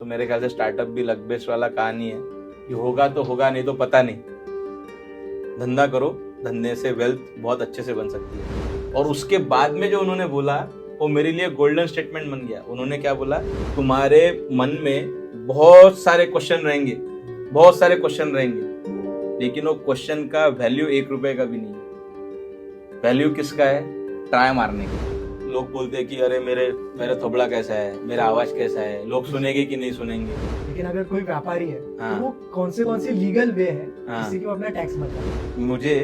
तो मेरे ख्याल से स्टार्टअप भी लक बेस्ड वाला कहानी है कि होगा तो होगा, नहीं तो पता नहीं। धंधा करो, धंधे से वेल्थ बहुत अच्छे से बन सकती है। और उसके बाद में जो उन्होंने बोला वो मेरे लिए गोल्डन स्टेटमेंट बन गया। उन्होंने क्या बोला, तुम्हारे मन में बहुत सारे क्वेश्चन रहेंगे, बहुत सारे क्वेश्चन रहेंगे, लेकिन वो क्वेश्चन का वैल्यू 1 रुपए का भी नहीं है। वैल्यू किसका है? ट्राई मारने की। लोग बोलते हैं कि अरे मेरा थोबड़ा कैसा है, मेरा आवाज कैसा है, लोग सुनेंगे कि नहीं सुनेंगे। लेकिन अगर कोई व्यापारी है हाँ। तो वो कौन से लीगल वे है हाँ। जिससे कि वो अपना टैक्स बचाए। मुझे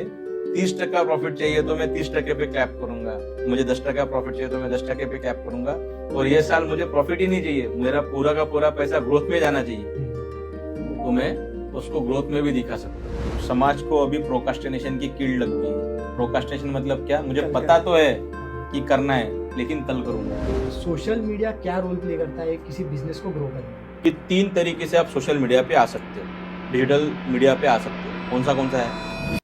30% प्रॉफिट चाहिए तो मैं 30% पे क्लैप करूंगा, मुझे 10% प्रॉफिट चाहिए तो मैं 10% पे क्लैप करूंगा। और ये साल मुझे प्रॉफिट ही नहीं चाहिए, मेरा पूरा का पूरा पैसा ग्रोथ में जाना चाहिए, तो मैं उसको ग्रोथ में भी दिखा सकता हूँ। समाज को अभी प्रोकास्टिनेशन की कीड़ लग गई है। प्रोकास्टिनेशन मतलब क्या? मुझे पता तो है कि करना है, लेकिन कल करूंगा। सोशल मीडिया क्या रोल प्ले करता है किसी बिजनेस को ग्रो करने में? कि 3 तरीके से आप सोशल मीडिया पे आ सकते हो, डिजिटल मीडिया पे आ सकते हो। कौन सा है?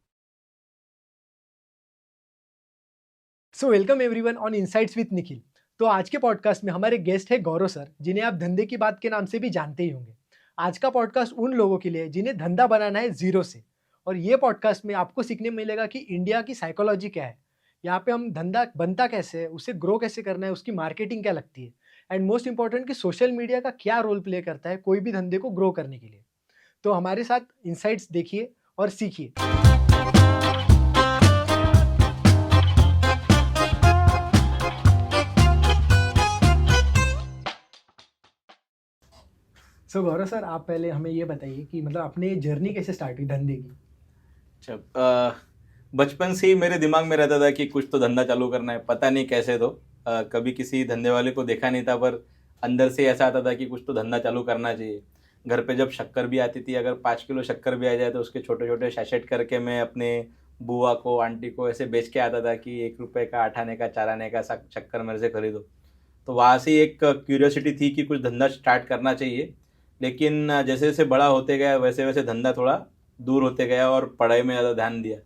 So welcome everyone on insights with Nikhil. तो आज के पॉडकास्ट में हमारे गेस्ट है गौरव सर, जिन्हें आप धंधे की बात के नाम से भी जानते ही होंगे। आज का पॉडकास्ट उन लोगों के लिए जिन्हें धंधा बनाना है जीरो से। और ये पॉडकास्ट में आपको सीखने मिलेगा कि इंडिया की साइकोलॉजी क्या है, यहाँ पे हम धंधा बनता कैसे है, उसे ग्रो कैसे करना है, उसकी मार्केटिंग क्या लगती है, एंड मोस्ट इंपॉर्टेंट कि सोशल मीडिया का क्या रोल प्ले करता है कोई भी धंधे को ग्रो करने के लिए। तो हमारे साथ इनसाइट्स देखिए और सीखिए। सो गौरव सर, आप पहले हमें ये बताइए कि मतलब अपने जर्नी कैसे स्टार्ट हुई धंधे की। अच्छा, बचपन से ही मेरे दिमाग में रहता था कि कुछ तो धंधा चालू करना है, पता नहीं कैसे। तो कभी किसी धंधे वाले को देखा नहीं था, पर अंदर से ऐसा आता था कि कुछ तो धंधा चालू करना चाहिए। घर पे जब शक्कर भी आती थी, अगर 5 किलो शक्कर भी आ जाए तो उसके छोटे छोटे सैशेट करके मैं अपने बुआ को, आंटी को ऐसे बेच के आता था कि 1 रुपए का, 8 आने का, 4 आने का शक्कर मेरे से खरीदो। तो वहाँ से एक क्यूरियोसिटी थी कि कुछ धंधा स्टार्ट करना चाहिए। लेकिन जैसे जैसे बड़ा होते गया वैसे वैसे धंधा थोड़ा दूर होते गया और पढ़ाई में ज़्यादा ध्यान दिया।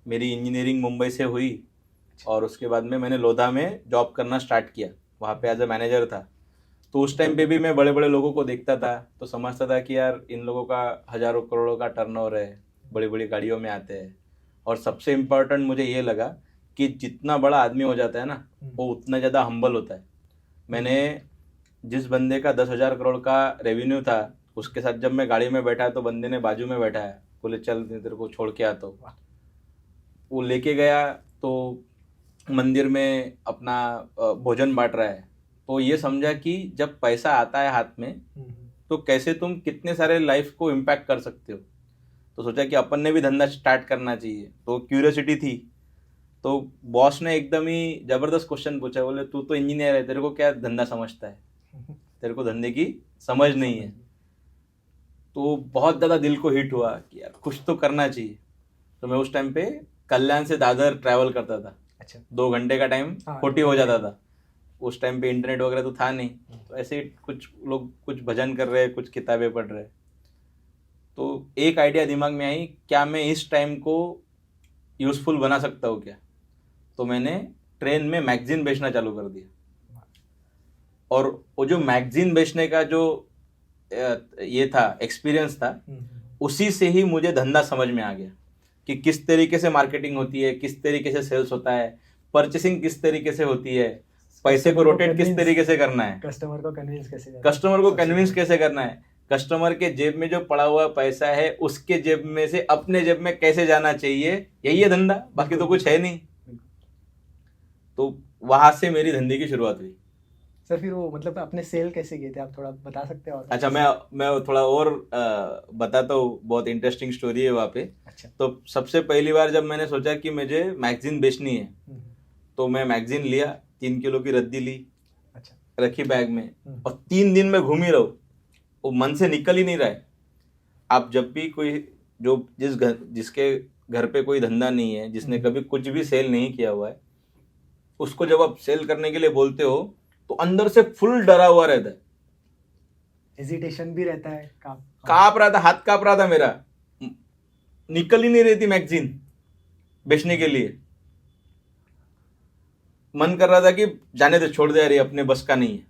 मेरी इंजीनियरिंग मुंबई से हुई और उसके बाद में मैंने लोधा में जॉब करना स्टार्ट किया, वहाँ पे एज ए मैनेजर था। तो उस टाइम पे भी मैं बड़े बड़े लोगों को देखता था, तो समझता था कि यार इन लोगों का हज़ारों करोड़ों का टर्नओवर है, बड़ी बड़ी गाड़ियों में आते हैं। और सबसे इम्पोर्टेंट मुझे ये लगा कि जितना बड़ा आदमी हो जाता है ना, वो उतना ज़्यादा हम्बल होता है। मैंने जिस बंदे का 10,000 करोड़ का रेवेन्यू था, उसके साथ जब मैं गाड़ी में बैठा तो बंदे ने बाजू में बैठा है, बोले चल मैं तेरे को छोड़ के आता हूँ। वो लेके गया तो मंदिर में अपना भोजन बांट रहा है। तो ये समझा कि जब पैसा आता है हाथ में तो कैसे तुम कितने सारे लाइफ को इम्पैक्ट कर सकते हो। तो सोचा कि अपन ने भी धंधा स्टार्ट करना चाहिए, तो क्यूरियोसिटी थी। तो बॉस ने एकदम ही जबरदस्त क्वेश्चन पूछा, बोले तू तो इंजीनियर है, तेरे को क्या धंधा समझता है, तेरे को धंधे की समझ नहीं है। तो बहुत ज़्यादा दिल को हिट हुआ कि यार कुछ तो करना चाहिए। तो मैं उस टाइम पे कल्याण से दादर ट्रैवल करता था। अच्छा। 2 घंटे का टाइम हाँ, 40 हो जाता था। उस टाइम पे इंटरनेट वगैरह तो था नहीं, तो ऐसे ही कुछ लोग कुछ भजन कर रहे हैं, कुछ किताबें पढ़ रहे हैं। तो एक आइडिया दिमाग में आई, क्या मैं इस टाइम को यूज़फुल बना सकता हूँ क्या। तो मैंने ट्रेन में मैगजीन बेचना चालू कर दिया। और वो जो मैगजीन बेचने का जो ये था एक्सपीरियंस था, उसी से ही मुझे धंधा समझ में आ गया कि किस तरीके से मार्केटिंग होती है, किस तरीके से सेल्स होता है, परचेसिंग किस तरीके से होती है, पैसे को रोटेट किस तरीके से करना है, कस्टमर को कन्विंस कैसे करना है, कस्टमर के जेब में जो पड़ा हुआ पैसा है उसके जेब में से अपने जेब में कैसे जाना चाहिए, यही है धंधा, बाकी तो कुछ है नहीं। तो वहां से मेरी धंधे की शुरुआत हुई। सर फिर वो मतलब अपने सेल कैसे किए थे, आप थोड़ा बता सकते हैं? और अच्छा, मैं थोड़ा और बताता हूँ, बहुत इंटरेस्टिंग स्टोरी है वहाँ पे। अच्छा। तो सबसे पहली बार जब मैंने सोचा कि मुझे मैगजीन बेचनी है, तो मैं मैगजीन लिया, 3 किलो की रद्दी ली, अच्छा, रखी बैग में, और 3 दिन में घूम ही रहा हूँ, वो मन से निकल ही नहीं रहा है। आप जब भी कोई जिसके घर पे कोई धंधा नहीं है, जिसने कभी कुछ भी सेल नहीं किया हुआ है, उसको जब आप सेल करने के लिए बोलते हो तो अंदर से फुल डरा हुआ रहता है, हेजिटेशन भी रहता है, कांप रहा था, हाथ कांप रहा था मेरा, निकल ही नहीं रही थी मैगजीन बेचने के लिए। मन कर रहा था कि जाने दे, छोड़ दे यार, ये अपने बस का नहीं है।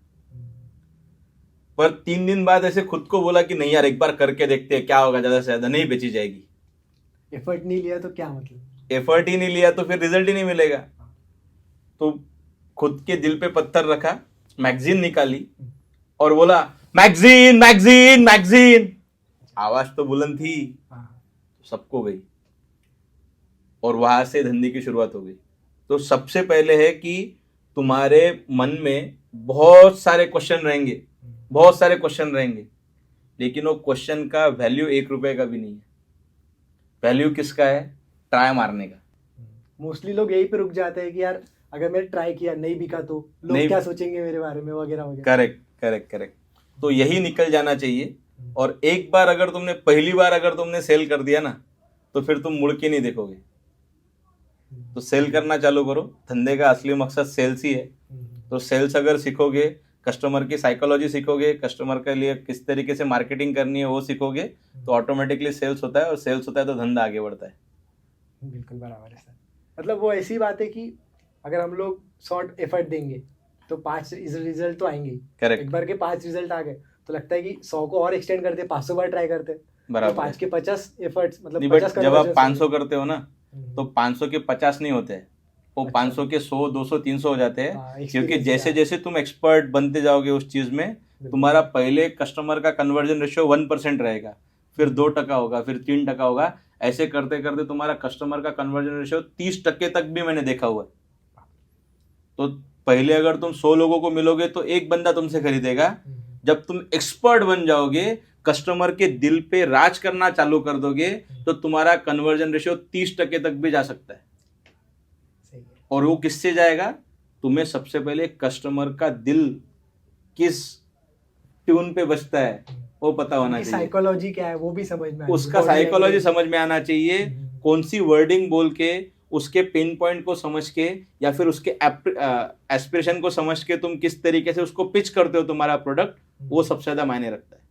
पर 3 दिन बाद ऐसे खुद को बोला कि नहीं यार एक बार करके देखते हैं क्या होगा, ज्यादा से ज्यादा नहीं बेची जाएगी। एफर्ट नहीं लिया तो क्या मतलब? एफर्ट ही नहीं लिया तो फिर रिजल्ट ही नहीं मिलेगा। तो खुद के दिल पे पत्थर रखा, मैगजीन निकाली और बोला मैगजीन मैगजीन मैगजीन। आवाज तो बुलंद थी, सबको गई और वहां से धंधे की शुरुआत हो गई। तो सबसे पहले है कि तुम्हारे मन में बहुत सारे क्वेश्चन रहेंगे, बहुत सारे क्वेश्चन रहेंगे, लेकिन वो क्वेश्चन का वैल्यू 1 रुपए का भी नहीं है। वैल्यू किसका है? ट्राई मारने का। मोस्टली लोग यही पे रुक जाते हैं कि यार अगर मैंने ट्राई किया नहीं बिका तो लोग नहीं- क्या सोचेंगे मेरे बारे में, वगैरह वगैरह। Correct correct correct. तो यही निकल जाना चाहिए। और एक बार अगर तुमने, पहली बार अगर तुमने सेल कर दिया ना, तो फिर तुम मुड़ के नहीं देखोगे। तो सेल करना चालू करो। धंधे का असली मकसद सेल्स ही है। तो सेल्स अगर सीखोगे, कस्टमर की साइकोलॉजी सीखोगे, कस्टमर के लिए किस तरीके से मार्केटिंग करनी है वो सीखोगे, तो ऑटोमेटिकली सेल्स होता है, और सेल्स होता है तो धंधा आगे बढ़ता है। बिल्कुल बराबर है सर। मतलब वो ऐसी बात है कि अगर हम लोग शॉर्ट एफर्ट देंगे तो 5 रिजल्ट तो आएंगे ही। करेक्ट, एक बार के 5 रिजल्ट आ गए तो लगता है कि 100 को और एक्सटेंड करते, 500 बार ट्राई करते। तो बराबर 5 के 50 एफर्ट्स, मतलब नहीं, बट 50 जब आप conversions 500 होंगे। करते हो ना, तो 500 के 50 नहीं होते हैं, वो अच्छा। 500 के 100, 200, 300 हो जाते हैं। हाँ, क्योंकि experience जैसे का। जैसे तुम एक्सपर्ट बनते जाओगे उस चीज में, तुम्हारा पहले कस्टमर का कन्वर्जन रेशियो 1% रहेगा, फिर 2% होगा, फिर 3% होगा। ऐसे करते करते तुम्हारा कस्टमर का कन्वर्जन रेशियो 30% तक भी मैंने देखा हुआ है। तो पहले अगर तुम 100 लोगों को मिलोगे तो एक बंदा तुमसे खरीदेगा। जब तुम एक्सपर्ट बन जाओगे, कस्टमर के दिल पे राज करना चालू कर दोगे, तो तुम्हारा कन्वर्जन रेशियो 30% तक भी जा सकता है। सही है। और वो किससे जाएगा? तुम्हें सबसे पहले कस्टमर का दिल किस ट्यून पे बजता है वो पता होना उनकी चाहिए। साइकोलॉजी क्या है वो भी समझ में आए, उसका body साइकोलॉजी language। समझ में आना चाहिए। कौन सी वर्डिंग बोल के, उसके पिन पॉइंट को समझ के, या फिर उसके एस्पिरेशन को समझ के तुम किस तरीके से उसको पिच करते हो तुम्हारा प्रोडक्ट, वो सबसे ज्यादा मायने रखता है।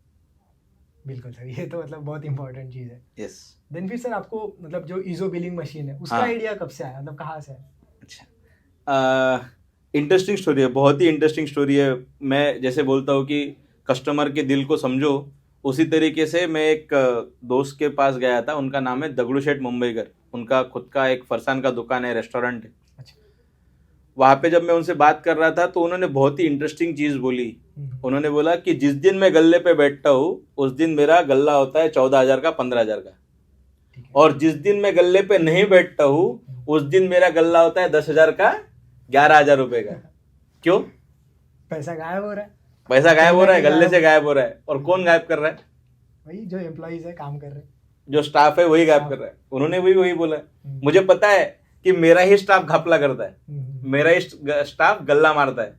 बिल्कुल सर, ये तो मतलब बहुत इंपॉर्टेंट चीज है। यस। देन फिर सर आपको मतलब जो ईजो बिलिंग मशीन है उसका हाँ। आइडिया कब से आया, मतलब कहाँ से आया? अच्छा, इंटरेस्टिंग स्टोरी है, बहुत ही इंटरेस्टिंग स्टोरी है। मैं जैसे बोलता हूँ कि कस्टमर के दिल को समझो, उसी तरीके से मैं एक दोस्त के पास गया था। उनका नाम है दगड़ू शेठ मुंबईकर। उनका खुद का एक फरसान का दुकान है, रेस्टोरेंट है। अच्छा। वहाँ पे जब मैं उनसे बात कर रहा था तो उन्होंने बहुत ही इंटरेस्टिंग चीज बोली। उन्होंने बोला कि जिस दिन मैं गल्ले पे बैठता हूँ उस दिन मेरा गल्ला होता है 14,000 का, 15,000 का। ठीक है। और जिस दिन मैं गल्ले पे नहीं बैठता हूँ उस दिन मेरा गल्ला होता है 10,000 का, 11,000 रुपए का। क्यों? पैसा गायब हो रहा है। पैसा गायब हो रहा है, कहीं ना गल्ले कहीं से गायब हो रहा है। और कौन गायब कर रहा है? वही जो एम्प्लॉइज है काम कर रहे हैं। जो स्टाफ है वही गायब कर रहा है। उन्होंने भी वही बोला है। मुझे पता है कि मेरा ही स्टाफ घपला करता है, मेरा ही स्टाफ गल्ला मारता है,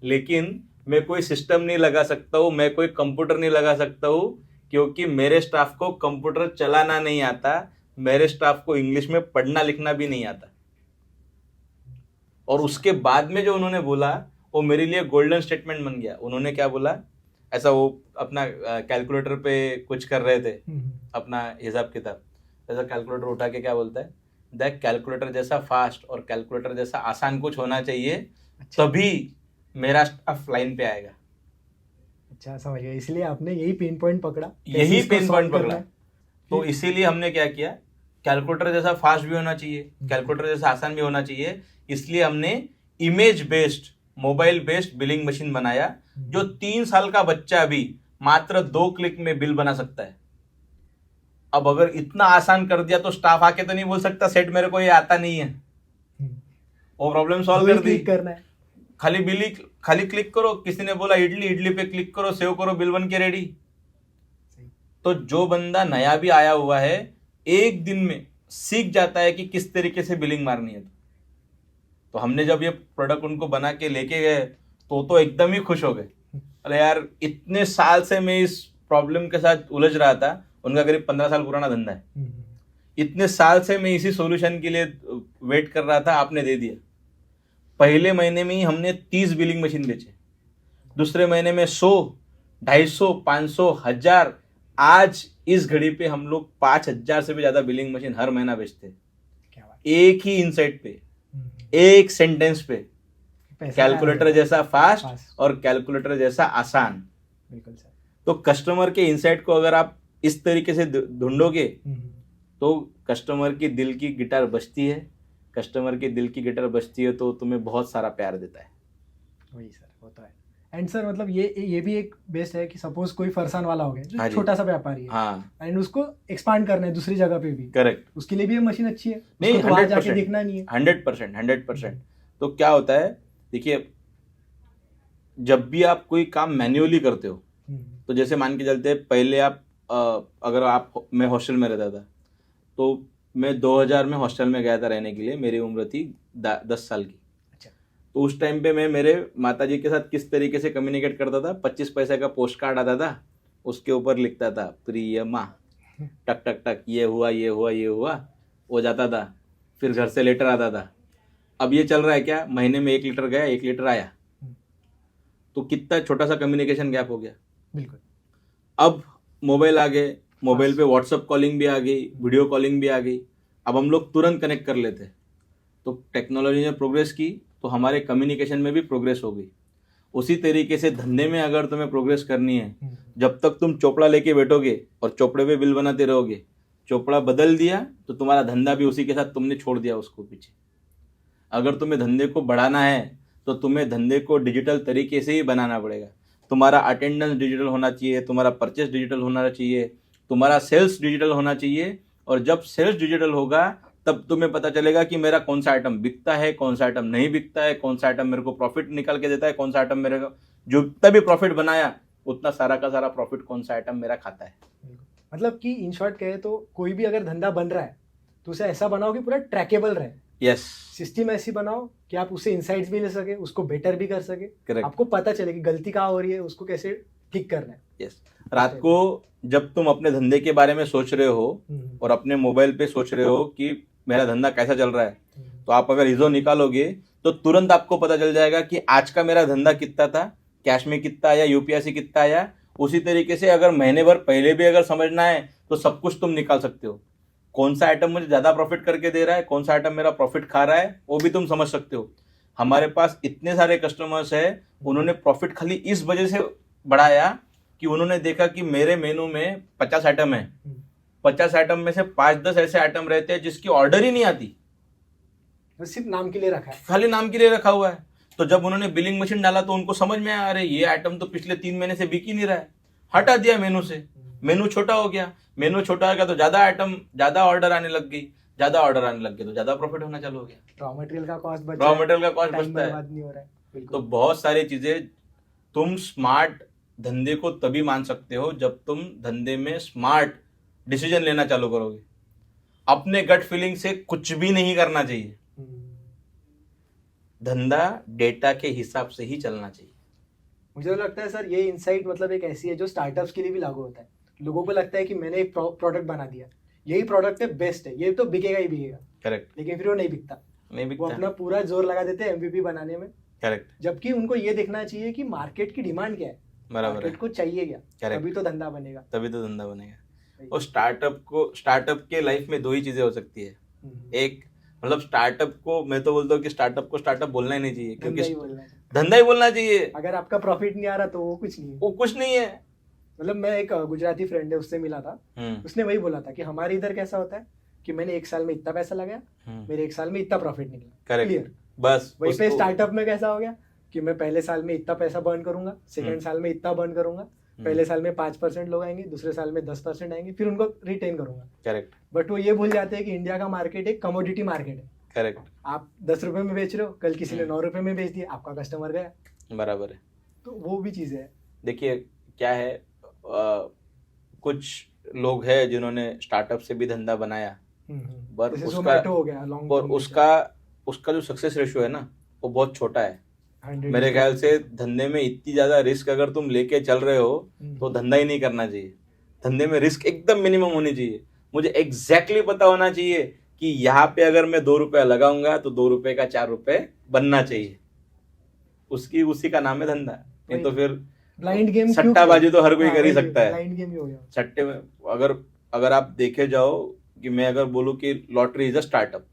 लेकिन मैं कोई सिस्टम नहीं लगा सकता हूँ, मैं कोई कंप्यूटर नहीं लगा सकता हूँ, क्योंकि मेरे स्टाफ को कंप्यूटर चलाना नहीं आता, मेरे स्टाफ को इंग्लिश में पढ़ना लिखना भी नहीं आता। और उसके बाद में जो उन्होंने बोला वो मेरे लिए गोल्डन स्टेटमेंट बन गया। उन्होंने क्या बोला, ऐसा वो अपना कैलकुलेटर पे कुछ कर रहे थे, अपना हिसाब किताब, ऐसा कैलकुलेटर उठा के क्या बोलता है, देख कैलकुलेटर जैसा फास्ट और कैलकुलेटर जैसा आसान कुछ होना चाहिए, तभी मेरा स्टाफ लाइन पे आएगा। अच्छा, समझ गया। इसलिए आपने यही पिन पॉइंट पकड़ा, यही इसको पिन solve पॉइंट करना पकड़ा। है। तो इसीलिए हमने क्या किया, कैलकुलेटर जैसा फास्ट भी होना चाहिए, कैलकुलेटर जैसा आसान भी होना चाहिए, इसलिए हमने image based, mobile based billing machine बनाया, जो 3 साल का बच्चा भी मात्र 2 क्लिक में बिल बना सकता है। अब अगर इतना आसान कर दिया तो स्टाफ आके तो नहीं बोल सकता सेठ मेरे को ये आता नहीं है, वो प्रॉब्लम सॉल्व कर दी। क्लिक करना है, खाली क्लिक करो। किसी ने बोला इडली पे क्लिक करो, सेव करो, बिल बन के रेडी। तो जो बंदा नया भी आया हुआ है, एक दिन में सीख जाता है कि किस तरीके से बिलिंग मारनी है। तो हमने जब ये प्रोडक्ट उनको बना के लेके गए तो एकदम ही खुश हो गए। अरे यार, इतने साल से मैं इस प्रॉब्लम के साथ उलझ रहा था। उनका करीब 15 साल पुराना धंधा है। इतने साल से मैं इसी सॉल्यूशन के लिए वेट कर रहा था, आपने दे दिया। पहले महीने में ही हमने 30 बिलिंग मशीन बेचे, दूसरे महीने में 100, 250, 500, 1000। आज इस घड़ी पे हम लोग 5,000 से भी ज्यादा बिलिंग मशीन हर महीना बेचते हैं। क्या बात। एक ही इनसाइट पे, एक सेंटेंस पे, पैसा कैलकुलेटर क्या जैसा फास्ट फास्ट। और कैलकुलेटर जैसा आसान। बिल्कुल सर। तो कस्टमर के इनसाइट को अगर आप इस तरीके से ढूंढोगे तो कस्टमर की दिल की गिटार बजती है, कस्टमर की दिल की गिटार बजती है तो तुम्हें बहुत सारा प्यार देता है। वही सर, होता है। एंड सर मतलब ये भी एक बेस्ट है कि सपोज कोई फरसान वाला हो गया हाँ जो जी। छोटा सा व्यापारी है हाँ एंड उसको एक्सपांड करना है दूसरी जगह पे भी, करेक्ट, उसके लिए भी ये मशीन अच्छी है, नहीं उसको तो वहां जाके 100%, देखना नहीं है। 100%। तो क्या होता है, देखिए जब भी आप कोई काम मैन्युअली करते हो, तो जैसे मान के चलते हैं पहले आप अगर आप मैं हॉस्टल में रहता था तो मैं 2000 में हॉस्टल में गया था रहने के लिए, मेरी उम्र थी 10 साल की। अच्छा। तो उस टाइम पे मैं मेरे माताजी के साथ किस तरीके से कम्युनिकेट करता था, 25 पैसे का पोस्ट कार्ड आता था, उसके ऊपर लिखता था प्रिय माँ, टक टक टक, ये हुआ ये हुआ ये हुआ, हो जाता था। फिर घर से लेटर आता था। अब ये चल रहा है क्या, महीने में 1 लीटर गया 1 लीटर आया, तो कितना छोटा सा कम्युनिकेशन गैप हो गया। बिल्कुल। अब मोबाइल आ गए, मोबाइल पे व्हाट्सअप कॉलिंग भी आ गई, वीडियो कॉलिंग भी आ गई, अब हम लोग तुरंत कनेक्ट कर लेते हैं। तो टेक्नोलॉजी ने प्रोग्रेस की तो हमारे कम्युनिकेशन में भी प्रोग्रेस हो गई। उसी तरीके से धंधे में अगर तुम्हें प्रोग्रेस करनी है, जब तक तुम चोपड़ा लेके बैठोगे और चोपड़े पे बिल बनाते रहोगे, चोपड़ा बदल दिया तो तुम्हारा धंधा भी उसी के साथ तुमने छोड़ दिया उसको पीछे। अगर तुम्हें धंधे को बढ़ाना है तो तुम्हें धंधे को डिजिटल तरीके से ही बनाना पड़ेगा। तुम्हारा अटेंडेंस डिजिटल होना चाहिए, तुम्हारा परचेस डिजिटल होना चाहिए, तुम्हारा सेल्स डिजिटल होना चाहिए। और जब सेल्स डिजिटल होगा तब तुम्हें पता चलेगा कि मेरा कौन सा आइटम बिकता है, कौन सा आइटम नहीं बिकता है, कौन सा आइटम मेरे को प्रॉफिट निकाल के देता है, कौन सा आइटम मेरे को जो जितना भी प्रॉफिट बनाया उतना सारा का सारा प्रॉफिट कौन सा आइटम मेरा खाता है। मतलब कि इन शॉर्ट कहे तो कोई भी अगर धंधा बन रहा है तो उसे ऐसा बनाओ कि पूरा ट्रैकेबल रहे। यस, सिस्टम ऐसी बनाओ कि आप उससे इंसाइट्स भी ले सके, उसको बेटर भी कर सके, करेक्ट। आपको पता चले कि गलती कहाँ हो रही है, उसको कैसे ठीक करना है। यस, रात को जब तुम अपने धंधे के बारे में सोच रहे हो और अपने मोबाइल पे सोच रहे हो कि मेरा धंधा कैसा चल रहा है, तो आप अगर इजो निकालोगे तो तुरंत आपको पता चल जाएगा कि आज का मेरा धंधा कितना था, कैश में कितना आया, यूपीआई से कितना आया। उसी तरीके से अगर महीने भर पहले भी अगर समझना है तो सब कुछ तुम निकाल सकते हो। कौन सा आइटम मुझे ज्यादा प्रॉफिट करके दे रहा है, कौन सा आइटम मेरा प्रॉफिट खा रहा है, वो भी तुम समझ सकते हो। हमारे पास इतने सारे कस्टमर्स है, उन्होंने प्रॉफिट खाली इस वजह से बढ़ाया कि उन्होंने देखा कि मेरे मेनू में 50 आइटम है, 50 आइटम में से 5-10 ऐसे आइटम रहते हैं जिसकी ऑर्डर ही नहीं आती, सिर्फ नाम के लिए रखा है, खाली नाम के लिए रखा हुआ है। तो जब उन्होंने बिलिंग मशीन डाला तो उनको समझ में आया, अरे ये आइटम तो पिछले 3 महीने से बिक ही नहीं रहा है, हटा दिया मेनू से। मेनू छोटा हो गया, मेनू छोटा हो गया तो ज्यादा आइटम, ज्यादा ऑर्डर आने लग गई, ज्यादा ऑर्डर आने लग गए तो ज्यादा प्रॉफिट होना चालू हो गया। रॉ मटेरियल का कॉस्ट बच रॉ मटेरियल का कॉस्ट टाइम बचता है। बर्बाद नहीं हो रहा है। तो बिल्कुल। बहुत सारी चीजें तुम स्मार्ट धंधे को तभी मान सकते हो जब तुम धंधे में स्मार्ट डिसीजन लेना चालू करोगे। अपने गट फीलिंग से कुछ भी नहीं करना चाहिए। धंधा डेटा के हिसाब से ही चलना चाहिए। मुझे तो लगता है सर ये इनसाइट मतलब एक ऐसी है जो स्टार्टअप्स के लिए भी लागू होता है। लोगों को लगता है कि मैंने एक प्रोडक्ट बना दिया, यही प्रोडक्ट है, बेस्ट है, ये तो बिकेगा ही बिकेगा, करेक्ट, लेकिन फिर वो नहीं बिकता। नहीं वो बिकता, अपना पूरा जोर लगा देते हैं एमवीपी बनाने में। करेक्ट, जबकि उनको ये देखना चाहिए कि मार्केट की डिमांड क्या है, बराबर है, मार्केट को चाहिए क्या, Correct. तभी तो धंधा बनेगा। तभी तो धंधा बनेगा। और स्टार्टअप के लाइफ में 2 ही चीजें हो सकती है। एक मतलब स्टार्टअप को मैं तो बोलता हूँ कि स्टार्टअप को स्टार्टअप बोलना ही नहीं चाहिए, धंधा क्योंकि ही बोलना है। धंधा ही बोलना चाहिए। अगर आपका प्रॉफिट नहीं आ रहा तो वो कुछ नहीं है। वो कुछ नहीं है। मतलब मैं एक गुजराती फ्रेंड है, उससे मिला था, उसने वही बोला था कि हमारे इधर कैसा होता है कि मैंने 1 साल में इतना पैसा लगाया, मेरे 1 साल में इतना प्रॉफिट निकला, करेक्ट, क्लियर। बस वहीं पे स्टार्टअप में कैसा हो गया कि मैं पहले साल में इतना पैसा बर्न करूंगा, सेकंड साल में इतना बर्न करूंगा, पहले साल में 5% लोग आएंगे, दूसरे साल में 10% आएंगे, फिर उनको रिटेन करूंगा। करेक्ट। बट वो ये भूल जाते हैं कि इंडिया का मार्केट एक कमोडिटी मार्केट है। करेक्ट। आप 10 रुपए में बेच रहे हो, कल किसी ने 9 रुपए में बेच दिया, आपका कस्टमर गया। बराबर है। तो वो भी चीजें है। देखिए क्या है, कुछ लोग हैं जिन्होंने स्टार्टअप से भी धंधा बनाया, पर जैसे उसका Zomato हो गया, long और term में उसका जो सक्सेस रेशियो है ना वो बहुत छोटा है। 100 मेरे ख्याल से धंधे में इतनी ज्यादा रिस्क अगर तुम लेके चल रहे हो तो धंधा ही नहीं करना चाहिए। धंधे में रिस्क एकदम मिनिमम होनी चाहिए। मुझे एग्जैक्टली पता होना चाहिए कि यहाँ पे अगर मैं 2 रुपया लगाऊंगा तो 2 रुपए का 4 रुपए बनना चाहिए। उसी का नाम है धंधा। नहीं तो फिर ब्लाइंड गेम, सट्टाबाजी तो हर कोई कर ही सकता है। ब्लाइंड गेम ही हो गया। सट्टे में अगर आप देखे जाओ कि मैं अगर बोलूँ कि लॉटरी इज अ स्टार्टअप,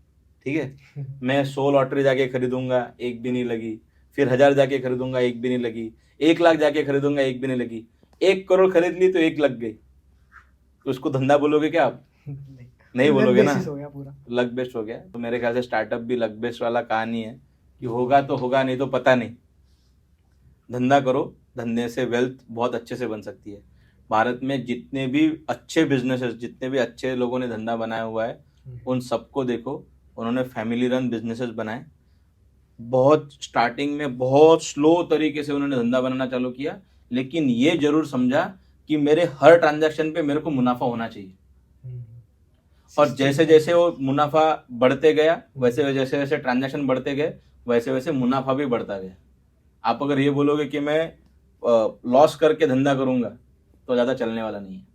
ठीक है, मैं 100 लॉटरी जाके खरीदूंगा, एक भी नहीं लगी, फिर 1000 जाके खरीदूंगा, एक भी नहीं लगी, 1 लाख जाके खरीदूंगा, एक भी नहीं लगी, 1 करोड़ खरीद ली तो 1 लग गई, तो उसको धंधा बोलोगे क्या आप? नहीं लक बोलोगे ना, बेसिस हो गया पूरा। लक बेस्ड हो गया। तो मेरे ख्याल से स्टार्टअप भी लक बेस्ड वाला कहानी है कि होगा तो होगा, नहीं तो पता नहीं। धंधा करो, धंधे से वेल्थ बहुत अच्छे से बन सकती है। भारत में जितने भी अच्छे बिजनेसेस, जितने भी अच्छे लोगों ने धंधा बनाया हुआ है, उन सबको देखो, उन्होंने फैमिली रन बिजनेसेस बनाए। बहुत स्टार्टिंग में बहुत स्लो तरीके से उन्होंने धंधा बनाना चालू किया, लेकिन ये जरूर समझा कि मेरे हर ट्रांजैक्शन पे मेरे को मुनाफा होना चाहिए। और जैसे जैसे वो मुनाफा बढ़ते गया, वैसे जैसे जैसे ट्रांजैक्शन बढ़ते गए, वैसे वैसे मुनाफा भी बढ़ता गया। आप अगर ये बोलोगे कि मैं लॉस करके धंधा करूंगा तो ज्यादा चलने वाला नहीं है।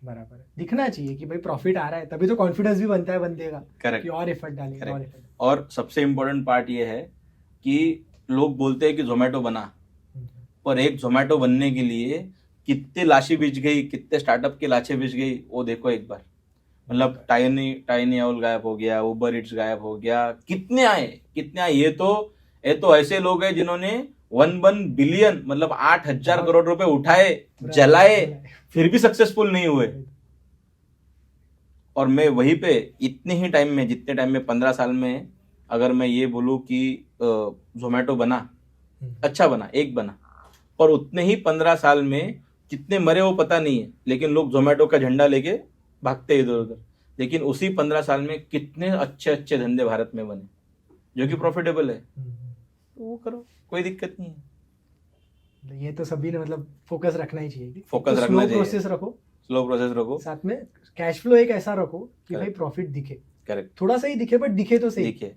बराबर है, दिखना चाहिए कि भाई प्रॉफिट आ रहा है, तभी तो कॉन्फिडेंस भी बनता है बंदे का करेक्ट। कि और एफर्ट डालेंगे, और एफर्ट। और सबसे इम्पोर्टेंट पार्ट ये है कि लोग बोलते हैं कि जोमेटो बना, पर एक जोमेटो बनने के लिए कितने लाशें बिछ गई, कितने स्टार्टअप की लाशें बिछ गई, वो देखो एक बार। मतलब टाइनी आउल गायब हो गया, उबर इट्स गायब हो गया, कितने आए। ये तो ऐसे लोग हैं जिन्होंने 1 बिलियन मतलब 8,000 करोड़ रुपए उठाए, जलाए, फिर भी सक्सेसफुल नहीं हुए। और मैं वहीं पे इतने ही टाइम में, जितने टाइम में 15 साल में, अगर मैं ये बोलूं कि जोमेटो बना, अच्छा बना, एक बना, और उतने ही 15 साल में कितने मरे वो पता नहीं है, लेकिन लोग जोमेटो का झंडा लेके भागते इधर उधर। लेकिन उसी 15 साल में कितने अच्छे अच्छे धंधे भारत में बने जो कि प्रॉफिटेबल है, तो वो करो, कोई दिक्कत नहीं है। ये तो सभी ने मतलब फोकस रखना ही चाहिए, फोकस तो रखना स्लो चाहिए, प्रोसेस रखो, स्लो प्रोसेस रखो, साथ में कैश फ्लो एक ऐसा रखो कि भाई Correct. प्रॉफिट दिखे, करेक्ट, थोड़ा सा ही दिखे बट दिखे तो सही। ठीक है।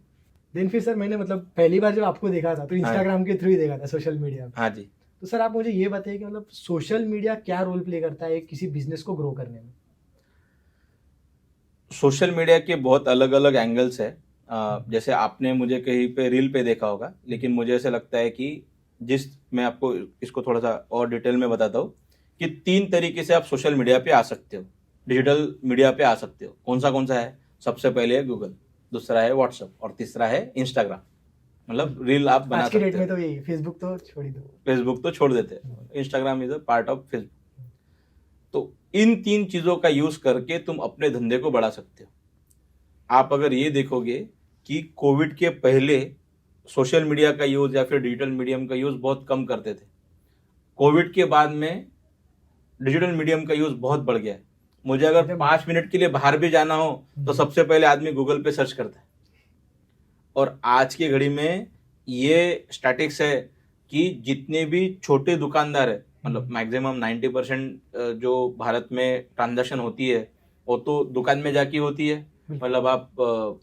देन फिर सर मैंने मतलब पहली बार जब आपको देखा था तो इंस्टाग्राम के थ्रू ही देखा था, सोशल मीडिया पे। हाँ जी। तो सर आप मुझे ये बताइए कि मतलब सोशल मीडिया क्या रोल प्ले करता है किसी बिजनेस को ग्रो करने में? सोशल मीडिया के बहुत अलग अलग एंगल्स है। जैसे आपने मुझे कहीं पे रील पे देखा होगा, लेकिन मुझे ऐसा लगता है कि मैं आपको इसको थोड़ा सा और डिटेल में बताता हूँ कि 3 तरीके से आप सोशल मीडिया पे आ सकते हो, डिजिटल मीडिया पे आ सकते हो। कौन सा है? सबसे पहले है गूगल, दूसरा है व्हाट्सएप, और तीसरा है इंस्टाग्राम। मतलब रील आप बना आज की सकते डेट में हो। तो यही, फेसबुक तो छोड़ ही दो। फेसबुक तो छोड़ देते हैं, Instagram is a part of Facebook. तो इन 3 चीजों का यूज करके तुम अपने धंधे को बढ़ा सकते हो। आप अगर ये देखोगे कि कोविड के पहले सोशल मीडिया का यूज या फिर डिजिटल मीडियम का यूज बहुत कम करते थे। कोविड के बाद में डिजिटल मीडियम का यूज बहुत बढ़ गया है। मुझे अगर 5 मिनट के लिए बाहर भी जाना हो तो सबसे पहले आदमी गूगल पे सर्च करता है। और आज की घड़ी में ये स्टैटिक्स है कि जितने भी छोटे दुकानदार है, मतलब मैक्सिमम 90% जो भारत में ट्रांजैक्शन होती है वो तो दुकान में जाके होती है। मतलब आप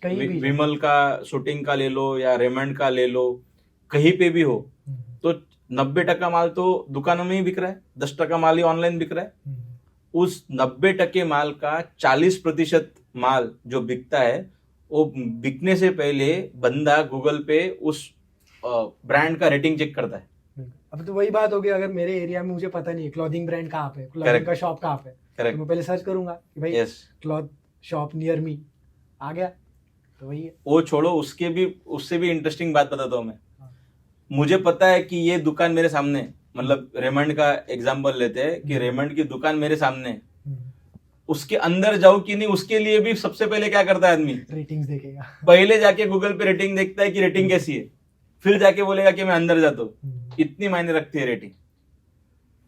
विमल का शूटिंग का ले लो या रेमंड का ले लो, कहीं पे भी हो, तो 90% माल तो दुकानों में ही बिक रहा है, 10% माल ही ऑनलाइन बिक रहा है। उस 90% माल का 40% माल जो बिकता है, वो बिकने से पहले बंदा गूगल पे उस ब्रांड का रेटिंग चेक करता है। अब तो वही बात होगी, अगर मेरे एरिया में मुझे पता नहीं है क्लॉथिंग ब्रांड कहाँ पे, क्लॉथिंग का शॉप कहाँ पे, तो मैं पहले सर्च करूंगा कि भाई क्लॉथ शॉप नियर मी आ गया, तो वही है। वो छोड़ो, उससे भी इंटरेस्टिंग बात बताता हूँ मैं। मुझे पता है कि ये दुकान मेरे सामने, मतलब रेमंड का एग्जांपल लेते हैं कि रेमंड की दुकान मेरे सामने, उसके अंदर जाऊं कि नहीं, उसके लिए भी सबसे पहले क्या करता है आदमी? रेटिंग्स देखेगा। पहले जाके गूगल पे रेटिंग देखता है कि रेटिंग कैसी है, फिर जाके बोलेगा कि मैं अंदर जाता हूँ। इतनी मायने रखती है रेटिंग।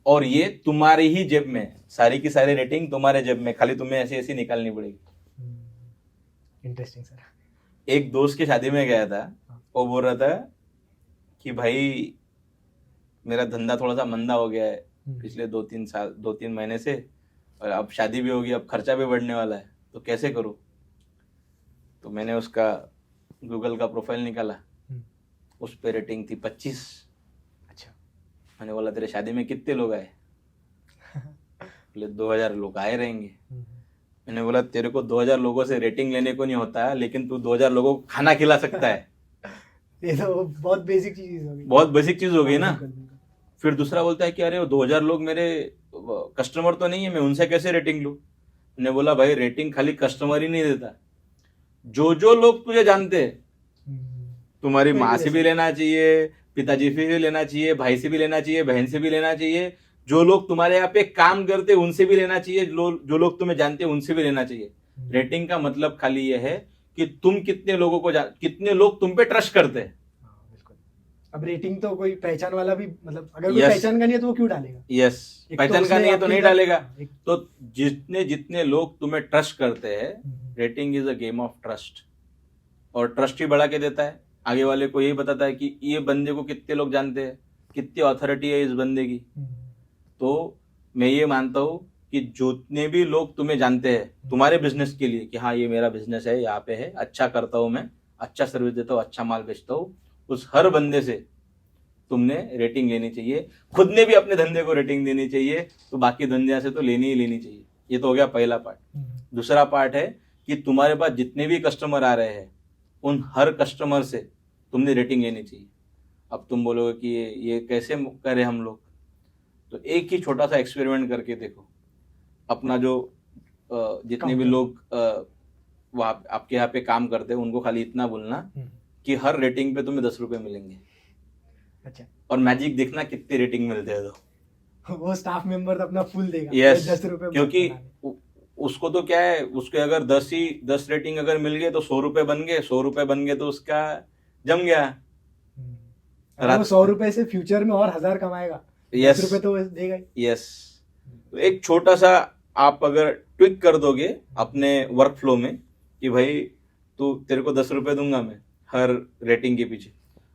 और ये तुम्हारी ही जेब में, सारी की सारी रेटिंग तुम्हारे जेब में, खाली तुम्हें ऐसी ऐसी निकालनी पड़ेगी। Interesting sir. एक दोस्त की शादी में गया था, वो बोल रहा था कि भाई मेरा धंधा थोड़ा सा मंदा हो गया है पिछले 2-3 महीने से, और अब शादी भी होगी, अब खर्चा भी बढ़ने वाला है, तो कैसे करूं? तो मैंने उसका गूगल का प्रोफाइल निकाला, उस पे रेटिंग थी 25। अच्छा। मैंने बोला तेरे शादी में कितने लोग आए? बोले 2000 लोग आए रहेंगे। मैंने बोला तेरे को 2000 लोगों से रेटिंग लेने को नहीं होता है, लेकिन तू 2000 लोगों को खाना खिला सकता है। ये तो बहुत बेसिक चीज हो गई। बहुत बेसिक चीज हो गई ना। फिर दूसरा बोलता है कि अरे वो 2000 लोग मेरे कस्टमर तो नहीं है, मैं उनसे कैसे रेटिंग लूं? मैंने बोला भाई रेटिंग खाली कस्टमर ही नहीं देता, जो लोग तुझे जानते हैं, तुम्हारी माँ से भी लेना चाहिए, पिताजी से भी लेना चाहिए, भाई से भी लेना चाहिए, बहन से भी लेना चाहिए, जो लोग तुम्हारे यहाँ पे काम करते हैं उनसे भी लेना चाहिए, जो लोग तुम्हें जानते हैं उनसे भी लेना चाहिए। रेटिंग का मतलब खाली ये है कि तुम कितने लोगों को कितने लोग तुम पे ट्रस्ट करते हैं। हाँ, बिल्कुल। अब रेटिंग तो कोई पहचान वाला भी, मतलब अगर कोई Yes. पहचान का नहीं है तो वो क्यों डालेगा? यस, एक तो पहचान का उसने नहीं है तो आपकी नहीं बात- डालेगा। एक- तो जितने जितने लोग तुम्हें ट्रस्ट करते हैं, hmm, rating is a game of trust, और ट्रस्ट ही बढ़ा के देता है। आगे वाले को यही बताता है कि ये बंदे को कितने लोग जानते हैं, कितनी अथॉरिटी है इस बंदे की। हम्म, तो मैं ये मानता हूँ कि जितने भी लोग तुम्हें जानते हैं तुम्हारे बिजनेस के लिए कि हाँ ये मेरा बिजनेस है, यहाँ पे है, अच्छा करता हूँ मैं, अच्छा सर्विस देता हूँ, अच्छा माल बेचता हूँ, उस हर बंदे से तुमने रेटिंग लेनी चाहिए। खुद ने भी अपने धंधे को रेटिंग देनी चाहिए, तो बाकी धंधे से तो लेनी ही लेनी चाहिए। ये तो हो गया पहला पार्ट। हम्म, दूसरा पार्ट है कि तुम्हारे पास जितने भी कस्टमर आ रहे हैं उन हर कस्टमर से तुमने रेटिंग लेनी चाहिए। अब तुम बोलोगे कि ये कैसे करें हम लोग, तो एक ही छोटा सा एक्सपेरिमेंट करके देखो। अपना जो जितने भी Counter. लोग वहाँ आपके यहाँ पे काम करते हैं उनको खाली इतना बोलना हम्म, कि हर रेटिंग पे तुम्हें 10 रुपए मिलेंगे, अच्छा। और मैजिक देखना कितनी रेटिंग मिलते हैं। तो वो स्टाफ मेंबर अपना फुल देगा, यस, 10 रुपए क्योंकि बनाने। उसको तो क्या है, उसके अगर 10 रेटिंग अगर मिल गए तो 100 रुपए बन गए, 100 रुपए बन गए तो उसका जम गया। अगर वो 100 रुपए से फ्यूचर में और 1000 कमाएगा, Yes. 10 रुपए तो वो देगा ही। यस, तो एक छोटा सा आप अगर ट्विक कर दोगे अपने वर्क फ्लो में कि भाई तेरे को 10 रुपए दूंगा मैं हर रेटिंग के पीछे।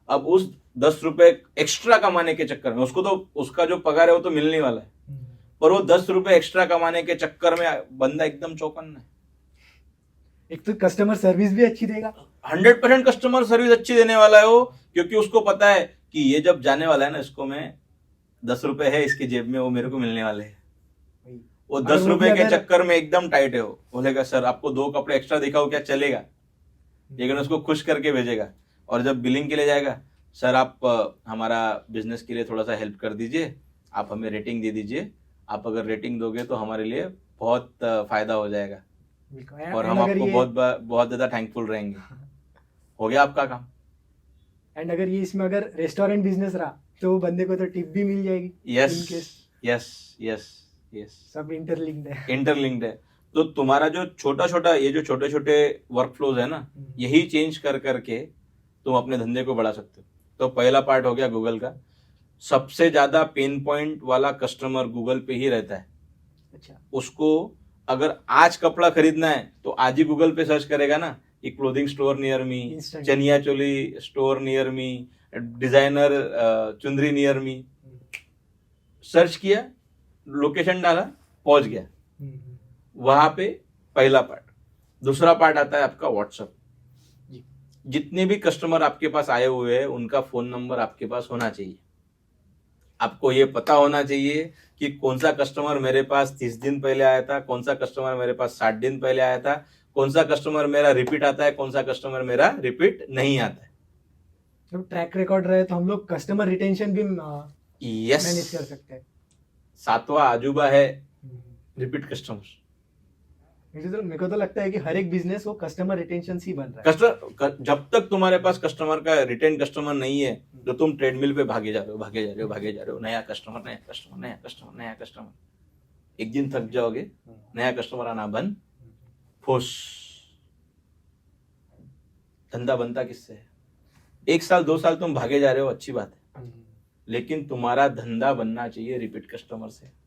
अब उस 10 रुपए एक्स्ट्रा कमाने के चक्कर में उसको तो उसका जो पगार है वो तो मिलने वाला है, पर वो 10 रुपए एक्स्ट्रा कमाने के चक्कर में बंदा एकदम चौकन्ना है। एक तो कस्टमर सर्विस भी अच्छी देगा, 100% कस्टमर सर्विस अच्छी देने वाला है वो, क्योंकि उसको पता है कि ये जब जाने वाला है ना, इसको मैं 10 रुपए है इसकी जेब में, वो मेरे को मिलने वाले हैं। वो अगर 10 वो रुपए भी के अगर- चक्कर में एकदम टाइट है। वो बोलेगा सर आपको 2 कपड़े एक्स्ट्रा दिखाओ क्या, चलेगा? लेकिन उसको खुश करके भेजेगा। और जब बिलिंग के लिए जाएगा, सर आप हमारा बिजनेस के लिए थोड़ा सा हेल्प कर दीजिए, आप हमें रेटिंग दे दीजिए, आप अगर रेटिंग दोगे तो हमारे लिए बहुत फायदा हो जाएगा, बिल्कुल। और And हम अगर आपको ये- बहुत ज्यादा थैंकफुल रहेंगे। हो गया आपका काम। एंड अगर ये इसमें अगर रेस्टोरेंट बिजनेस रहा तो वो बंदे को तो टिप भी मिल जाएगी। Yes In case yes yes yes, सब इंटरलिंक्ड है। इंटरलिंक्ड है। तो तुम्हारा जो छोटा छोटा ये जो छोटे छोटे वर्क फ्लोज है ना, यही चेंज कर करके तुम अपने धंधे को बढ़ा सकते हो। तो पहला पार्ट हो गया गूगल का। सबसे ज्यादा पेन पॉइंट वाला कस्टमर गूगल पे ही रहता है। अच्छा, उसको अगर आज कपड़ा खरीदना है तो आज ही गूगल पे सर्च करेगा ना कि clothing store near me, Instant. Chaniya choli store near me, designer चुंदरी नियर मी। सर्च किया, लोकेशन डाला, पहुंच गया वहां पे। पहला पार्ट। दूसरा पार्ट आता है आपका व्हाट्सएप। जी। जितने भी कस्टमर आपके पास आए हुए हैं उनका फोन नंबर आपके पास होना चाहिए। आपको ये पता होना चाहिए कि कौन सा कस्टमर मेरे पास 30 दिन पहले आया था, कौन सा कस्टमर मेरे पास 60 दिन पहले आया था, कौन सा कस्टमर मेरा रिपीट आता है, कौन सा कस्टमर मेरा रिपीट नहीं आता है। जब ट्रैक रिकॉर्ड रहे तो हम लोग कस्टमर रिटेंशन भी यस, मैनेज कर सकते हैं। 7वां अजूबा है रिपीट कस्टमर। मेरे को तो लगता है कि हर एक बिजनेस वो कस्टमर रिटेंशन से ही बन रहा है। कस्टमर जब तक तुम्हारे पास कस्टमर का रिटेन कस्टमर नहीं है, तो तुम ट्रेडमिल पे भागे जा रहे हो, भागे जा रहे हो, भागे जा रहे हो, नया कस्टमर, नया कस्टमर, नया कस्टमर, नया कस्टमर। एक दिन थक जाओगे, नया कस्टमर आना बंद, फुस। धंधा बनता किससे है? 1 साल 2 साल तुम भागे जा रहे हो, अच्छी बात है, लेकिन तुम्हारा धंधा बनना चाहिए रिपीट कस्टमर से।